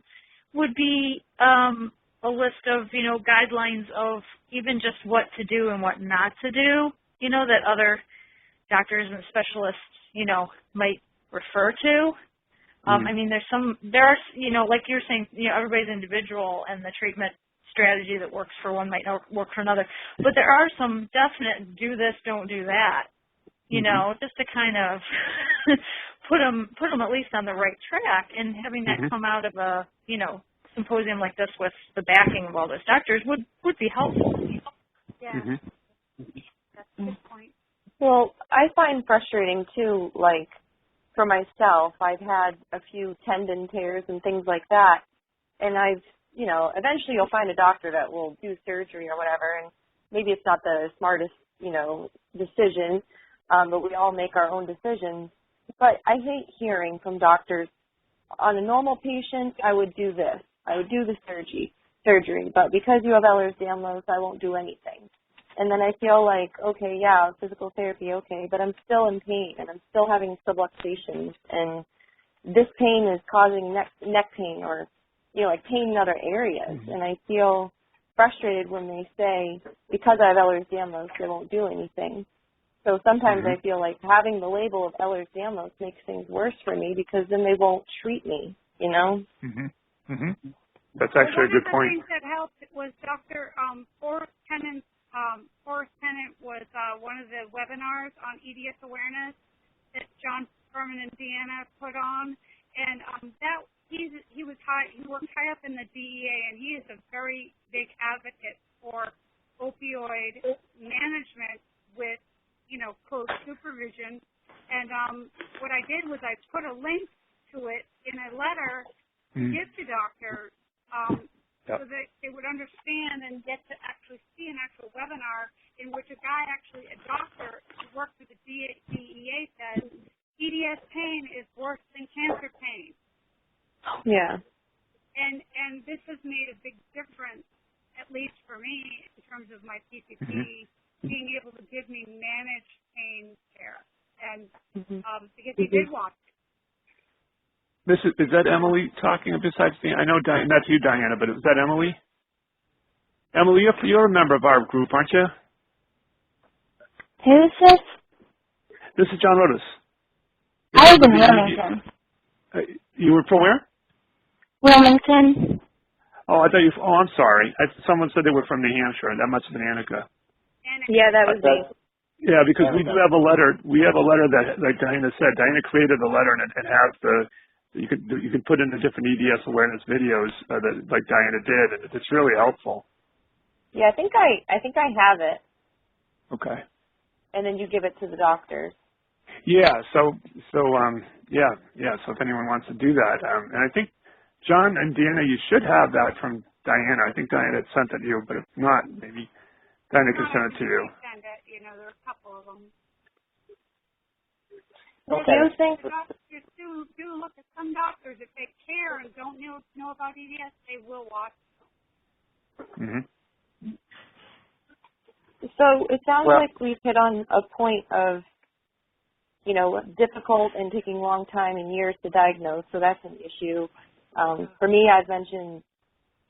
would be a list of guidelines of even just what to do and what not to do. That other doctors and specialists might refer to. I mean, there are like you're saying, everybody's individual, and the treatment strategy that works for one might not work for another. But there are some definite do this, don't do that. Just to kind of put them at least on the right track, and having that come out of a symposium like this with the backing of all those doctors would be helpful. Yeah, that's a good point. Well, I find frustrating too. For myself, I've had a few tendon tears and things like that, and I've eventually you'll find a doctor that will do surgery or whatever, and maybe it's not the smartest, decision, but we all make our own decisions. But I hate hearing from doctors, on a normal patient, I would do this. I would do the surgery, but because you have Ehlers-Danlos, I won't do anything. And then I feel like, okay, physical therapy, okay, but I'm still in pain, and I'm still having subluxations, and this pain is causing neck pain, or pain in other areas. And I feel frustrated when they say, because I have Ehlers-Danlos, they won't do anything. So sometimes I feel like having the label of Ehlers-Danlos makes things worse for me, because then they won't treat me, That's actually a good point. One of the things that helped was Dr. Forrest Tennant was one of the webinars on EDS awareness that John Furman and Deanna put on, and he worked high up in the DEA, and he is a very big advocate for opioid management with close supervision. And what I did was I put a link to it in a letter to give to doctors so that they would understand and get to actually see an actual webinar in which a doctor who worked with the DEA said, EDS pain is worse than cancer pain. Yeah. And this has made a big difference, at least for me, in terms of my PCP, being able to give me managed pain care. And because he did watch it. Is that Emily talking besides me? I know that's you, Diana, but is that Emily? Emily, you're a member of our group, aren't you? Who's this? This is John Rodas. I live in Wilmington. You were from where? Wilmington. Oh, I thought you. Oh, I'm sorry. Someone said they were from New Hampshire. That must have been Annika. Yeah, that was me. Yeah, because we do have a letter. We have a letter that, like Diana said, Diana created a letter and it has you can put in the different EDS awareness videos that like Diana did, and it's really helpful. Yeah, I think I have it. Okay. And then you give it to the doctors. Yeah. So if anyone wants to do that, and I think John and Diana, you should have that from Diana. I think Diana had sent it to you, but if not, maybe Diana can send it to you. Send it. There are a couple of them. Okay. Do you think? Do look at some doctors, if they care and don't know about EDS, they will watch. So it sounds like we've hit on a point of, difficult and taking a long time and years to diagnose. So that's an issue. For me, I've mentioned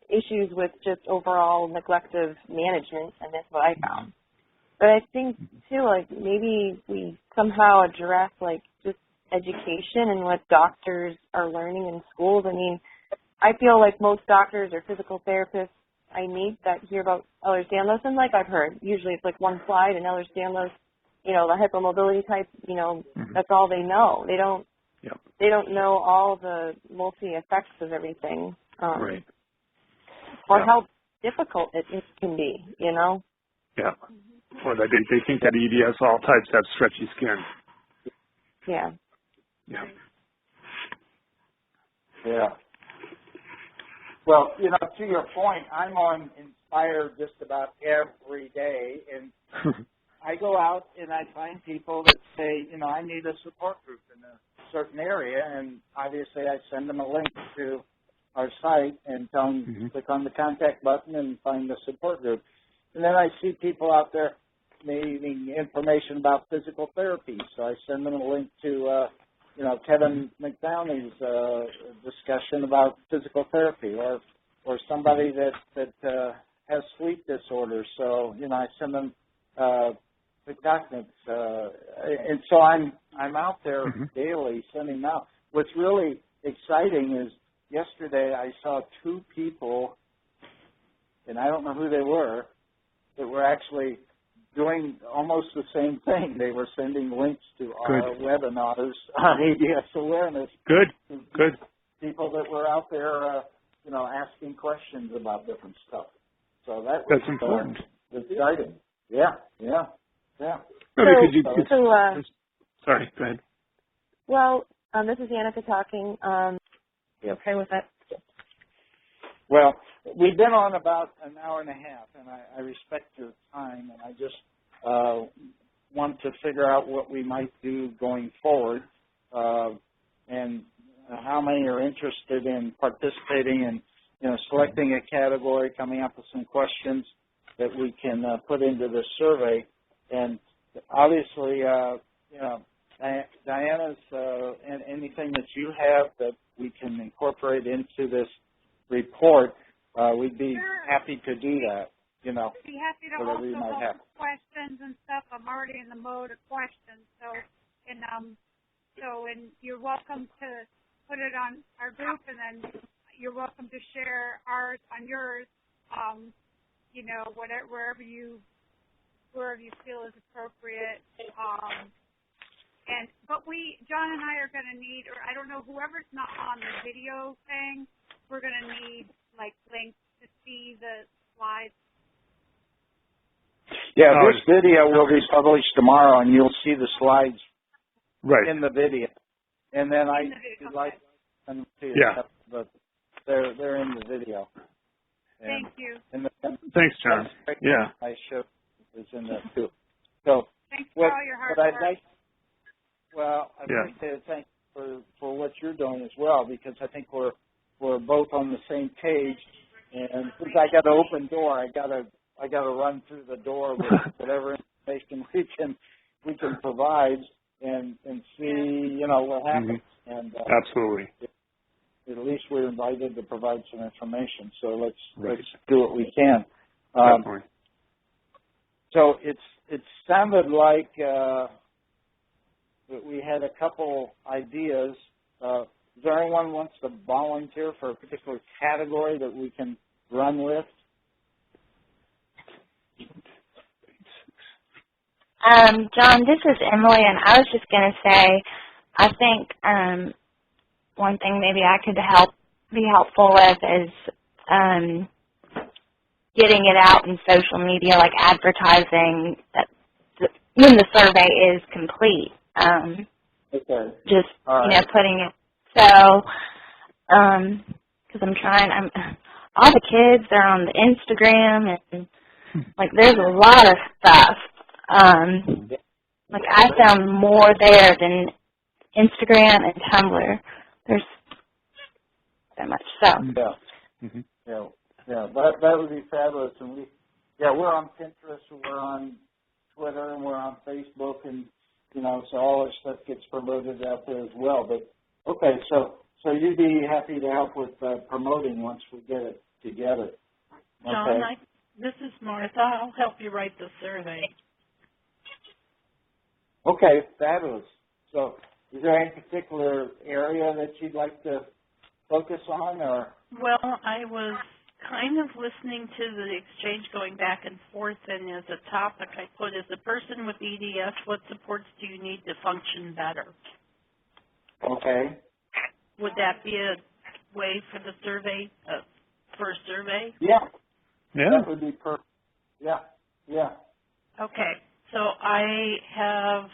issues with just overall neglect of management, and that's what I found. But I think, too, maybe we somehow address, just education and what doctors are learning in schools. I mean, I feel like most doctors or physical therapists I meet that hear about Ehlers-Danlos, and I've heard, usually it's one slide, and Ehlers-Danlos, the hypermobility type, that's all they know. They don't know all the multi-effects of everything. Right. Or how difficult it can be, Yeah. Or they think that EDS all types have stretchy skin. Yeah. Yeah. Yeah. Well, to your point, I'm on Inspire just about every day, and I go out and I find people that say, I need a support group in a certain area, and obviously I send them a link to our site and tell them click on the contact button and find the support group. And then I see people out there needing information about physical therapy, so I send them a link to Kevin McDowney's discussion about physical therapy, or somebody that has sleep disorders. So I send them the documents, and so I'm out there daily sending out. What's really exciting is yesterday I saw two people, and I don't know who they were, that were actually doing almost the same thing. They were sending links to our webinars on ADS awareness. Good. People that were out there, asking questions about different stuff. So that's important. Exciting. Yeah. No, sorry, go ahead. Well, this is Annika talking. You okay with that? Well, we've been on about an hour and a half, and I respect your time, and I just want to figure out what we might do going forward, and how many are interested in participating and selecting a category, coming up with some questions that we can put into the survey. And obviously, Diana's and anything that you have that we can incorporate into this report, we'd be happy to do that. I'd be happy to also help with questions and stuff. I'm already in the mode of questions, and you're welcome to put it on our group, and then you're welcome to share ours on yours. Wherever you feel is appropriate. But John and I are going to need, or I don't know, whoever's not on the video thing, we're going to need links to see the slides. Yeah, Oh, this video will be published tomorrow, and you'll see the slides right. in the video. And then I would like them to Yeah. but they're in the video. And, Thank you. and Thanks, John. Yeah. I show is in there too. So Thanks for all your hard work. I appreciate it. Thank you for what you're doing as well, because I think we're both on the same page. And since I got an open door, I gotta run through the door with whatever information we can provide and see what happens. And Absolutely. At least we're invited to provide some information. So let's do what we can. Definitely. So it sounded like that we had a couple ideas. Is there anyone who wants to volunteer for a particular category that we can run with? John, this is Emily, and I was just going to say, I think one thing maybe I could be helpful with is getting it out in social media, like advertising that when the survey is complete. Okay. Just all right. putting it so because all the kids are on the Instagram and like there's a lot of stuff. Like I found more there than Instagram and Tumblr. There's so much. So yeah, that would be fabulous. And we're on Pinterest, we're on Twitter, and we're on Facebook, and so all this stuff gets promoted out there as well. But okay, so you'd be happy to help with promoting once we get it together. Okay. John, this is Martha. I'll help you write the survey. Okay, fabulous. So is there any particular area that you'd like to focus on, or? Well, I was kind of listening to the exchange going back and forth, and as a topic I put, as a person with EDS, what supports do you need to function better? Okay. Would that be a way for the survey, for a survey? Yeah. Yeah. That would be perfect. Yeah. Okay, so I have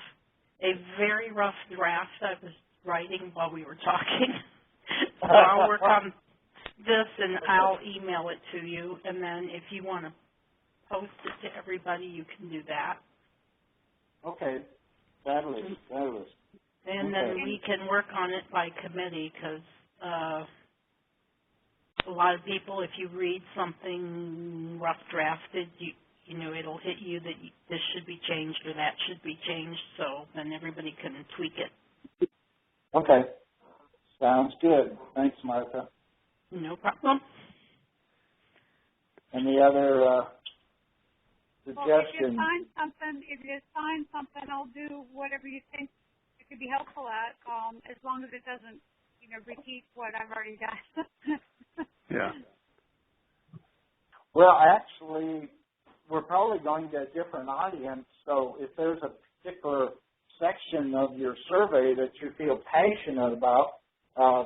a very rough draft I was writing while we were talking. So I'll work on this and I'll email it to you, and then if you want to post it to everybody, you can do that. Okay. Fabulous. And then we can work on it by committee, because a lot of people, if you read something rough drafted, it'll hit you that this should be changed or that should be changed, so then everybody can tweak it. Okay. Sounds good. Thanks, Martha. No problem. Any other suggestions? Well, if you find something, I'll do whatever you think it could be helpful at, as long as it doesn't, repeat what I've already done. Yeah. Well, actually, we're probably going to get a different audience, so if there's a particular section of your survey that you feel passionate about,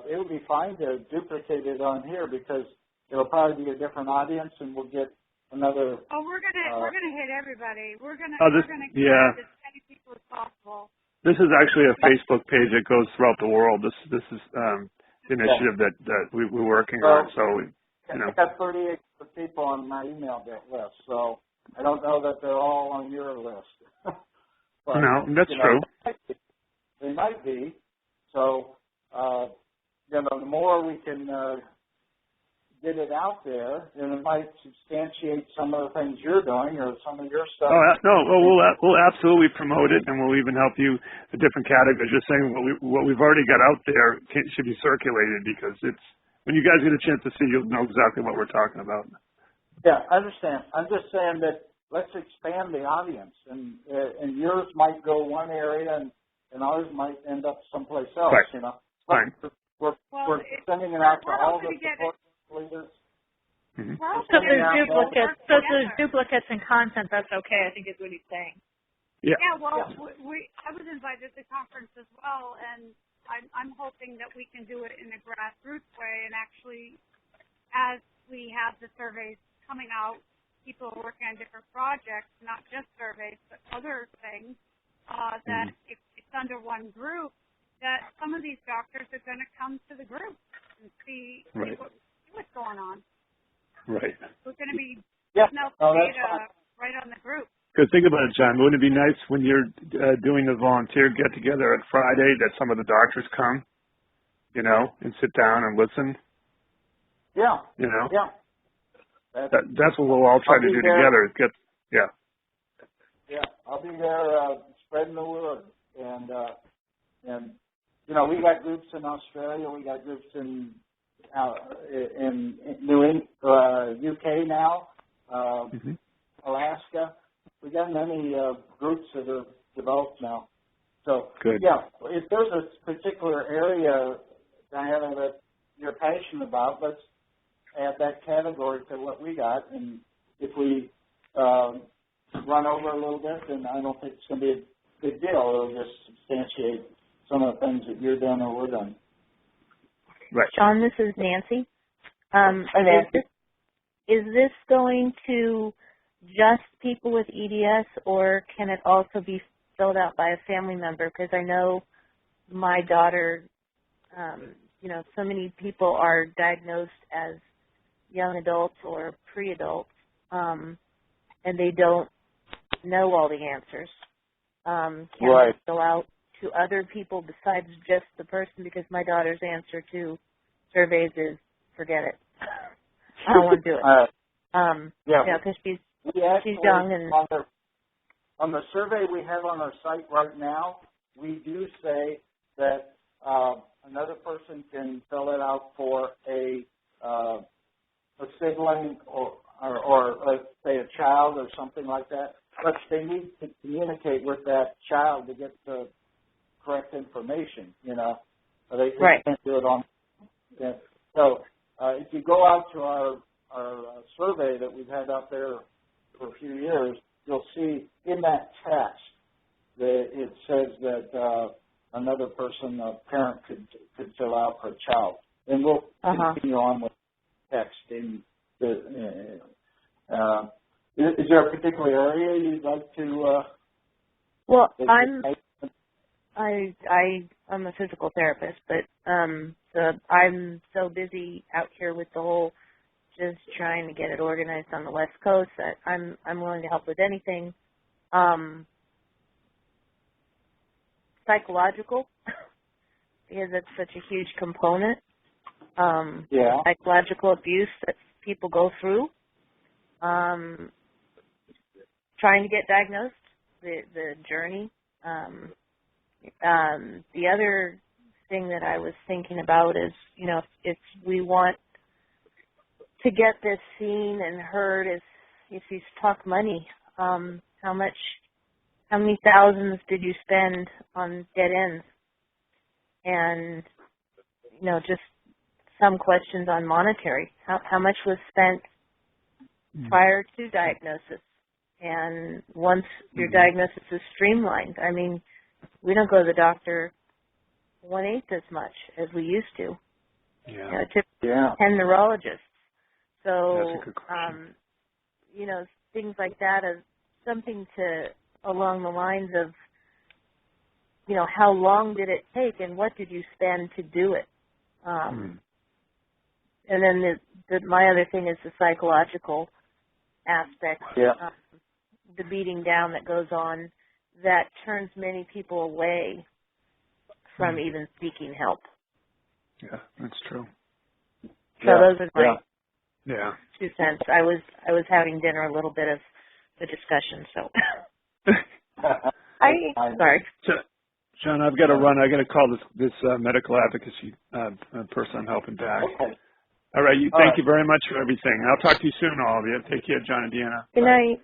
it would be fine to duplicate it on here, because it'll probably be a different audience, and we'll get another. Oh, we're gonna hit everybody. We're gonna get as many people as possible. This is actually a Facebook page that goes throughout the world. This is the initiative that we're working on. So I got 38 people on my email list, so I don't know that they're all on your list. But, no, that's true. They might be. So, the more we can get it out there, and it might substantiate some of the things you're doing or some of your stuff. We'll absolutely promote it, and we'll even help you with different categories. Just saying what we've already got out there should be circulated, because it's when you guys get a chance to see, you'll know exactly what we're talking about. Yeah, I understand. I'm just saying that let's expand the audience, and yours might go one area, and ours might end up someplace else. Right. Fine. We're sending it out to all the support leaders. Mm-hmm. So there's duplicates in content, that's okay, I think is what he's saying. Yeah. Yeah, well, I was invited to the conference as well, and I'm hoping that we can do it in a grassroots way, and actually, as we have the surveys coming out, people are working on different projects, not just surveys, but other things, that if it's under one group, that some of these doctors are going to come to the group and see what's going on. Right. We're going to be Yeah. putting out data right on the group. Because think about it, John. Wouldn't it be nice when you're doing the volunteer get-together at Friday that some of the doctors come, and sit down and listen? Yeah. Yeah. That's what we'll all try to do together. Yeah, I'll be there spreading the word, and we got groups in Australia, we got groups in New England, UK now, Alaska. We got many groups that are developed now. So good. Yeah, if there's a particular area, Diana, that you're passionate about, let's add that category to what we got, and if we run over a little bit, then I don't think it's going to be a big deal. It'll just substantiate some of the things that you're doing or we're doing. Right. John, this is Nancy. Is this going to just people with EDS, or can it also be filled out by a family member? Because I know my daughter, so many people are diagnosed as young adults or pre-adults, and they don't know all the answers. Can it go out to other people besides just the person? Because my daughter's answer to surveys is, forget it. I don't want to do it. Because she's young. And on the survey we have on our site right now, we do say that another person can fill it out for a sibling or let's say a child or something like that. But they need to communicate with that child to get the correct information, So they can't do it on. Yeah. So if you go out to our survey that we've had out there for a few years, you'll see in that text that it says that another person, a parent, could fill out for a child. And we'll continue on with text. Is there a particular area you'd like to? Well, I'm a physical therapist, but so I'm so busy out here with the whole just trying to get it organized on the West Coast that I'm willing to help with anything. Psychological, because it's such a huge component. Psychological abuse that people go through. Trying to get diagnosed, the journey. The other thing that I was thinking about is, if we want to get this seen and heard, if you talk money, how many thousands did you spend on dead ends? And, just some questions on monetary. How much was spent prior to diagnosis? And once your diagnosis is streamlined, I mean, we don't go to the doctor 1/8 as much as we used to. Typically 10 neurologists. So, things like that is something along the lines of, how long did it take and what did you spend to do it? And then my other thing is the psychological aspect. The beating down that goes on that turns many people away from even seeking help. Yeah, that's true. So those are my 2 cents. I was having dinner a little bit of the discussion, so sorry. John, I've got to run. I got to call this medical advocacy person I'm helping back. Okay. All right. Thank you very much for everything. I'll talk to you soon, all of you. Take care, John and Deanna. Good night.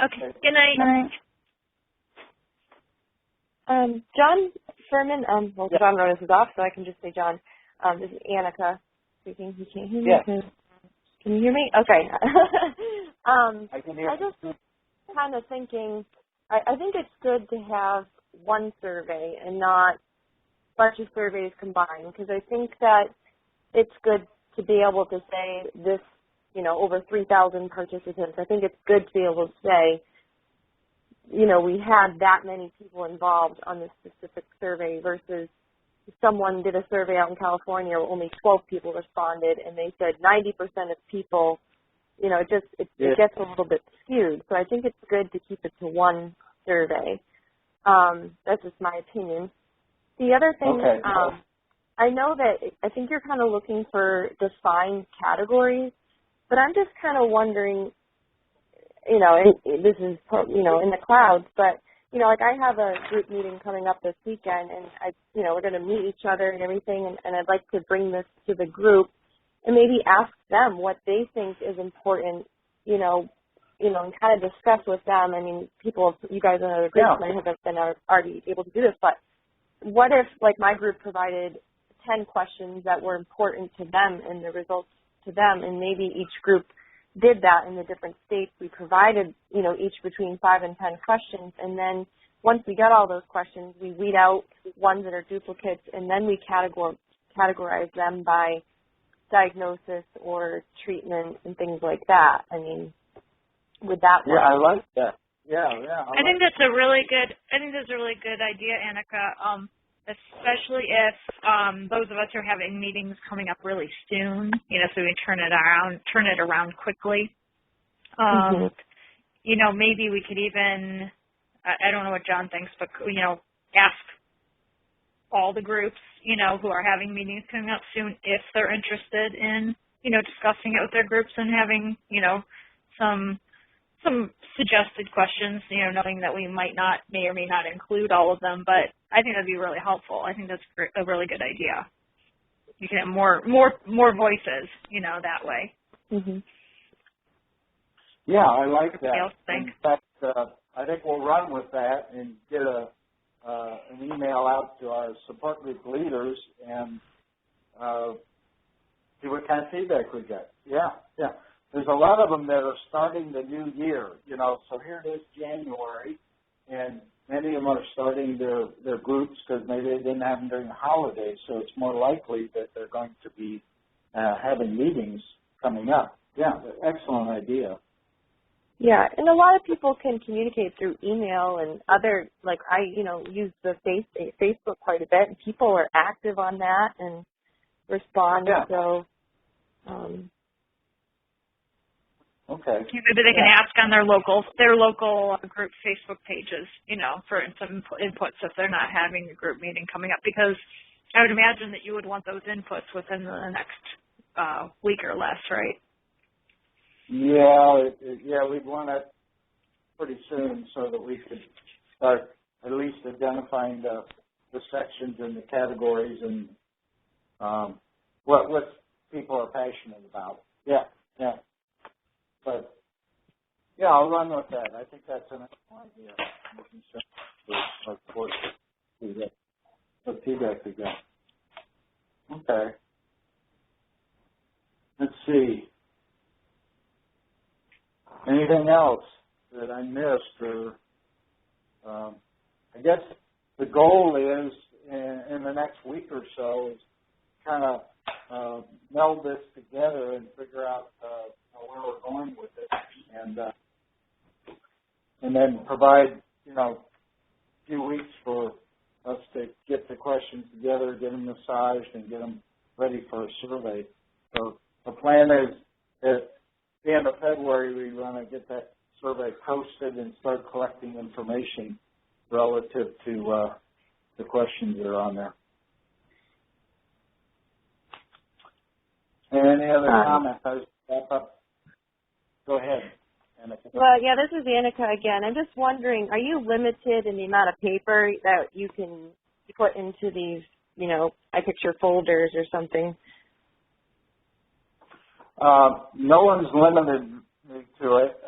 Okay. Good night. John Furman, John Ronas is off, so I can just say John. This is Annika speaking. You can't hear me? Yes. Can you hear me? Okay. I can hear I just kind of thinking, I think it's good to have one survey and not a bunch of surveys combined, because I think that it's good to be able to say this over 3,000 participants, I think it's good to be able to say, we had that many people involved on this specific survey versus someone did a survey out in California where only 12 people responded and they said 90% of people, it gets a little bit skewed. So I think it's good to keep it to one survey. That's just my opinion. The other thing, I know that I think you're kind of looking for defined categories, but I'm just kind of wondering, this is, in the clouds, but, like I have a group meeting coming up this weekend and we're going to meet each other and everything, and I'd like to bring this to the group and maybe ask them what they think is important, and kind of discuss with them. I mean, you guys in other groups might have been already able to do this, but what if, like, my group provided 10 questions that were important to them and the results to them, and maybe each group did that in the different states. We provided, each between 5 and 10 questions, and then once we got all those questions, we weed out ones that are duplicates, and then we categorize them by diagnosis or treatment and things like that. I mean, would that work? Yeah, I like that. Yeah. I think that's a really good idea, Annika. Especially if those of us are having meetings coming up really soon, so we turn it around quickly. Maybe we could even, I don't know what John thinks, but ask all the groups, who are having meetings coming up soon if they're interested in, discussing it with their groups and having, some suggested questions, knowing that we may or may not include all of them, but I think that'd be really helpful. I think that's a really good idea. You can have more voices, that way. Mm-hmm. Yeah, I like that. What else think? In fact, I think we'll run with that and get an email out to our support group leaders and see what kind of feedback we get. Yeah. There's a lot of them that are starting the new year, so here it is January, and many of them are starting their groups because maybe they didn't have them during the holidays, so it's more likely that they're going to be having meetings coming up. Yeah, excellent idea. Yeah, and a lot of people can communicate through email and other, like I, use the Facebook quite a bit, and people are active on that and respond, so... Okay. Maybe they can ask on their local group Facebook pages, for some inputs if they're not having a group meeting coming up, because I would imagine that you would want those inputs within the next week or less, right? Yeah, we'd want it pretty soon so that we could start at least identifying the sections and the categories and what people are passionate about. Yeah. But, yeah, I'll run with that. I think that's an excellent idea. We can send what feedback we got. Okay. Let's see. Anything else that I missed? Or I guess the goal is in the next week or so is kind of meld this together and figure out where we're going with it, and then provide a few weeks for us to get the questions together, get them massaged, and get them ready for a survey. So the plan is that at the end of February we want to get that survey posted and start collecting information relative to the questions that are on there. Any other comments? I was wrap up. Go ahead, Annika. Well, yeah, this is Annika again. I'm just wondering, are you limited in the amount of paper that you can put into these, I picture folders or something? No one's limited to it.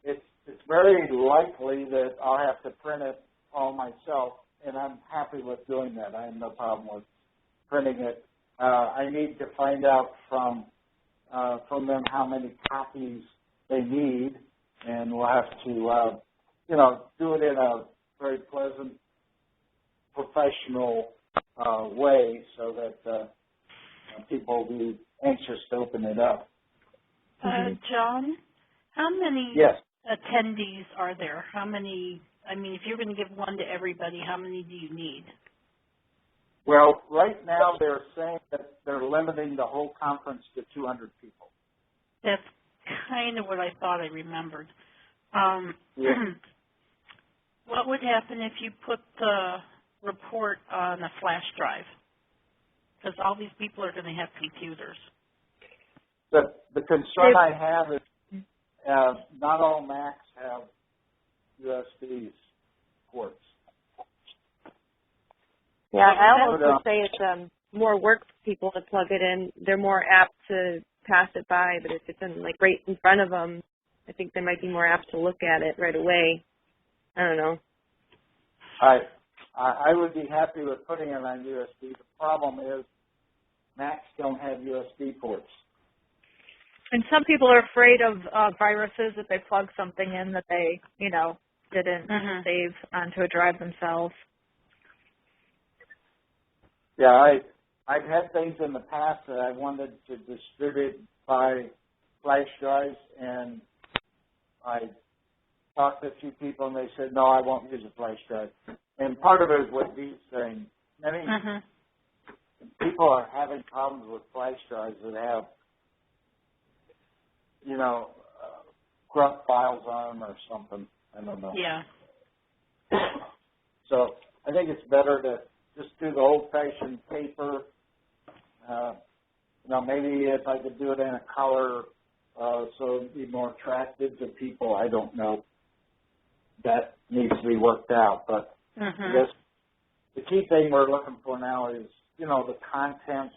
It's very likely that I'll have to print it all myself, and I'm happy with doing that. I have no problem with printing it. I need to find out from them how many copies they need, and we'll have to, do it in a very pleasant, professional way so that people will be anxious to open it up. John, how many Yes. attendees are there? How many, I mean, if you're going to give one to everybody, how many do you need? Well, right now they're saying that they're limiting the whole conference to 200 people. That's kind of what I thought I remembered. Yeah. What would happen if you put the report on a flash drive? Because all these people are going to have computers. The concern I have is not all Macs have USB ports. Yeah, I almost say it's more work for people to plug it in. They're more apt to pass it by, but if it's in, like, right in front of them, I think they might be more apt to look at it right away. I don't know. I would be happy with putting it on USB. The problem is Macs don't have USB ports. And some people are afraid of viruses if they plug something in that they, didn't save onto a drive themselves. Yeah, I've had things in the past that I wanted to distribute by flash drives, and I talked to a few people, and they said, no, I won't use a flash drive. And part of it is what Dee's saying. Many people are having problems with flash drives that have, corrupt files on them or something. I don't know. Yeah. So I think it's better to just do the old-fashioned paper. Maybe if I could do it in a color so it'd be more attractive to people, I don't know. That needs to be worked out. But I guess the key thing we're looking for now is, the content,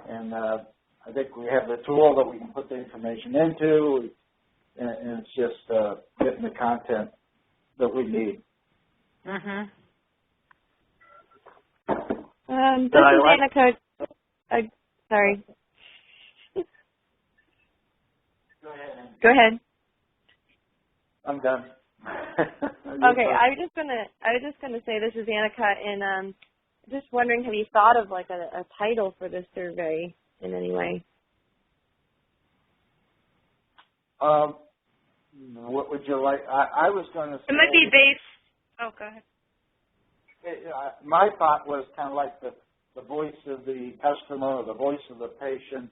and I think we have the tool that we can put the information into, and it's just getting the content that we need. This is Annika. Sorry. Go ahead. I'm done. Okay, I was just gonna say this is Annika, and just wondering, have you thought of like a title for this survey in any way? What would you like? I was going to say. It might be based. Oh, go ahead. My thought was kind of like the voice of the customer or the voice of the patient,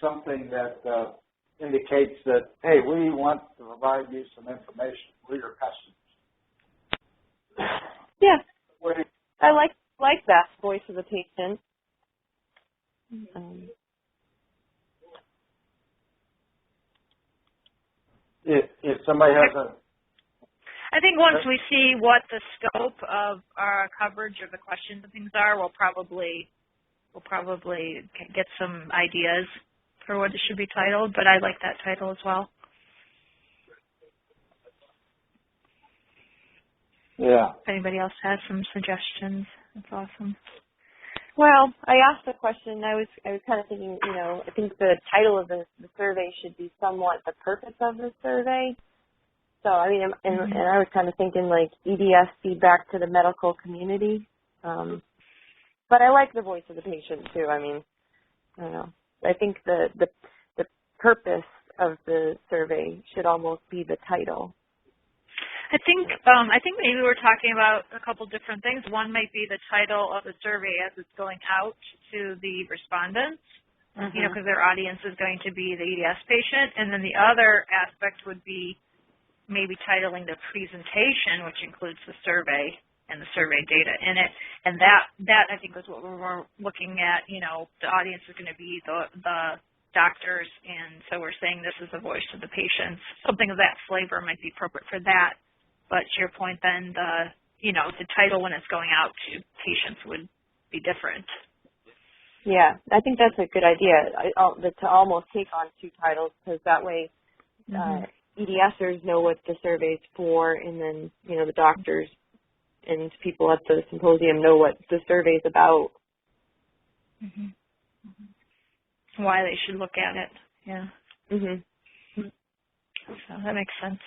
something that indicates that, hey, we want to provide you some information. We're your customers. Yeah, I like that voice of the patient. If somebody has a I think once we see what the scope of our coverage of the questions and things are, we'll probably get some ideas for what it should be titled, but I like that title as well. Yeah. If anybody else has some suggestions, that's awesome. Well, I asked the question. I was kind of thinking, I think the title of the survey should be somewhat the purpose of the survey. So, I mean, and I was kind of thinking like EDS feedback to the medical community. But I like the voice of the patient too. I mean, I don't know. I think the purpose of the survey should almost be the title. I think maybe we're talking about a couple different things. One might be the title of the survey as it's going out to the respondents, because their audience is going to be the EDS patient. And then the other aspect would be maybe titling the presentation, which includes the survey and the survey data in it. And that I think is what we're looking at. The audience is going to be the doctors, and so we're saying this is the voice of the patients. Something of that flavor might be appropriate for that. But to your point, then the title when it's going out to patients would be different. Yeah, I think that's a good idea to almost take on two titles, because that way EDSers know what the survey is for, and then the doctors and people at the symposium know what the survey is about. Why they should look at it. Yeah. So that makes sense.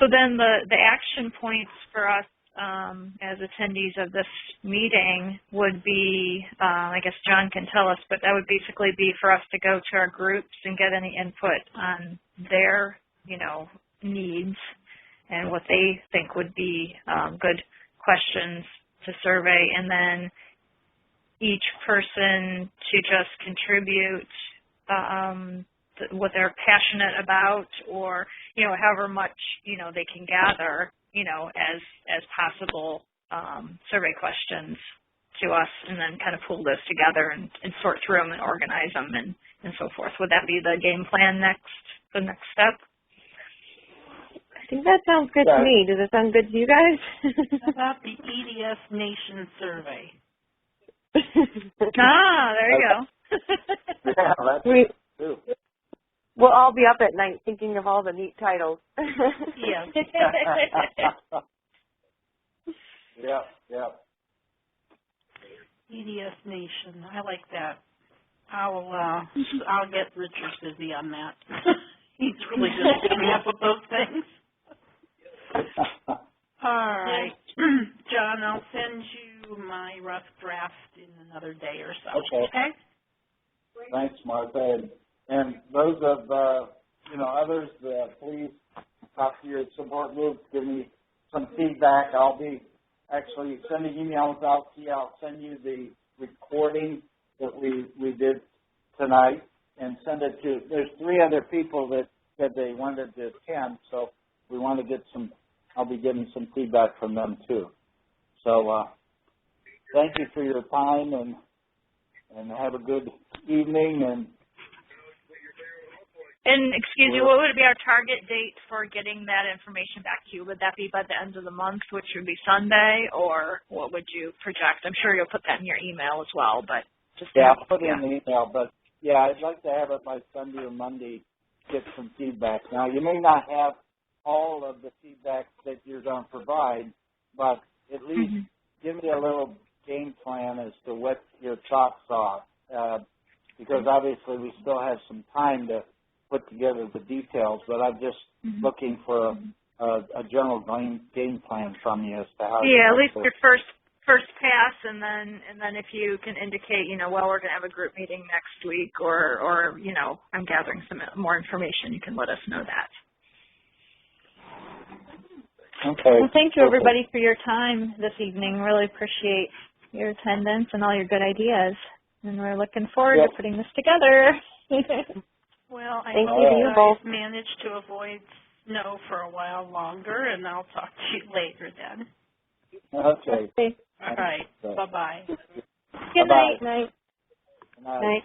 So then the action points for us as attendees of this meeting would be, I guess John can tell us, but that would basically be for us to go to our groups and get any input on their, needs and what they think would be good questions to survey, and then each person to just contribute what they're passionate about, or however much they can gather as possible survey questions to us, and then kind of pull those together and sort through them and organize them and so forth. Would that be the game plan the next step? I think that sounds good to me. Does it sound good to you guys? How about the EDS Nation Survey? There you go. Yeah, that's true. We'll all be up at night thinking of all the neat titles. Yes. Yeah. EDS Nation. I like that. I'll get Richard busy on that. He's really good at coming up with those things. All right. John, I'll send you my rough draft in another day or so. Okay? Thanks, Martha. And those of, others, please talk to your support group, give me some feedback. I'll be actually sending emails out to you. I'll send you the recording that we did tonight and send it to, there's 3 other people that said they wanted to attend, so we want to get I'll be getting some feedback from them too. So thank you for your time, and have a good evening. And excuse me, what would be our target date for getting that information back to you? Would that be by the end of the month, which would be Sunday, or what would you project? I'm sure you'll put that in your email as well, but just I'll put it in the email. But I'd like to have it by Sunday or Monday. Get some feedback. Now, you may not have all of the feedback that you're going to provide, but at least give me a little game plan as to what your thoughts are, because obviously we still have some time to put together the details, but I'm just looking for a general game plan from you as to how. Yeah, at least your first pass, and then if you can indicate, we're going to have a group meeting next week, or I'm gathering some more information, you can let us know that. Okay. Well, thank you everybody for your time this evening. Really appreciate your attendance and all your good ideas, and we're looking forward to putting this together. Well, I Thank hope you both. managed to avoid snow for a while longer, and I'll talk to you later then. Okay. All right. Bye-bye. Good night. Night. Good night. Night.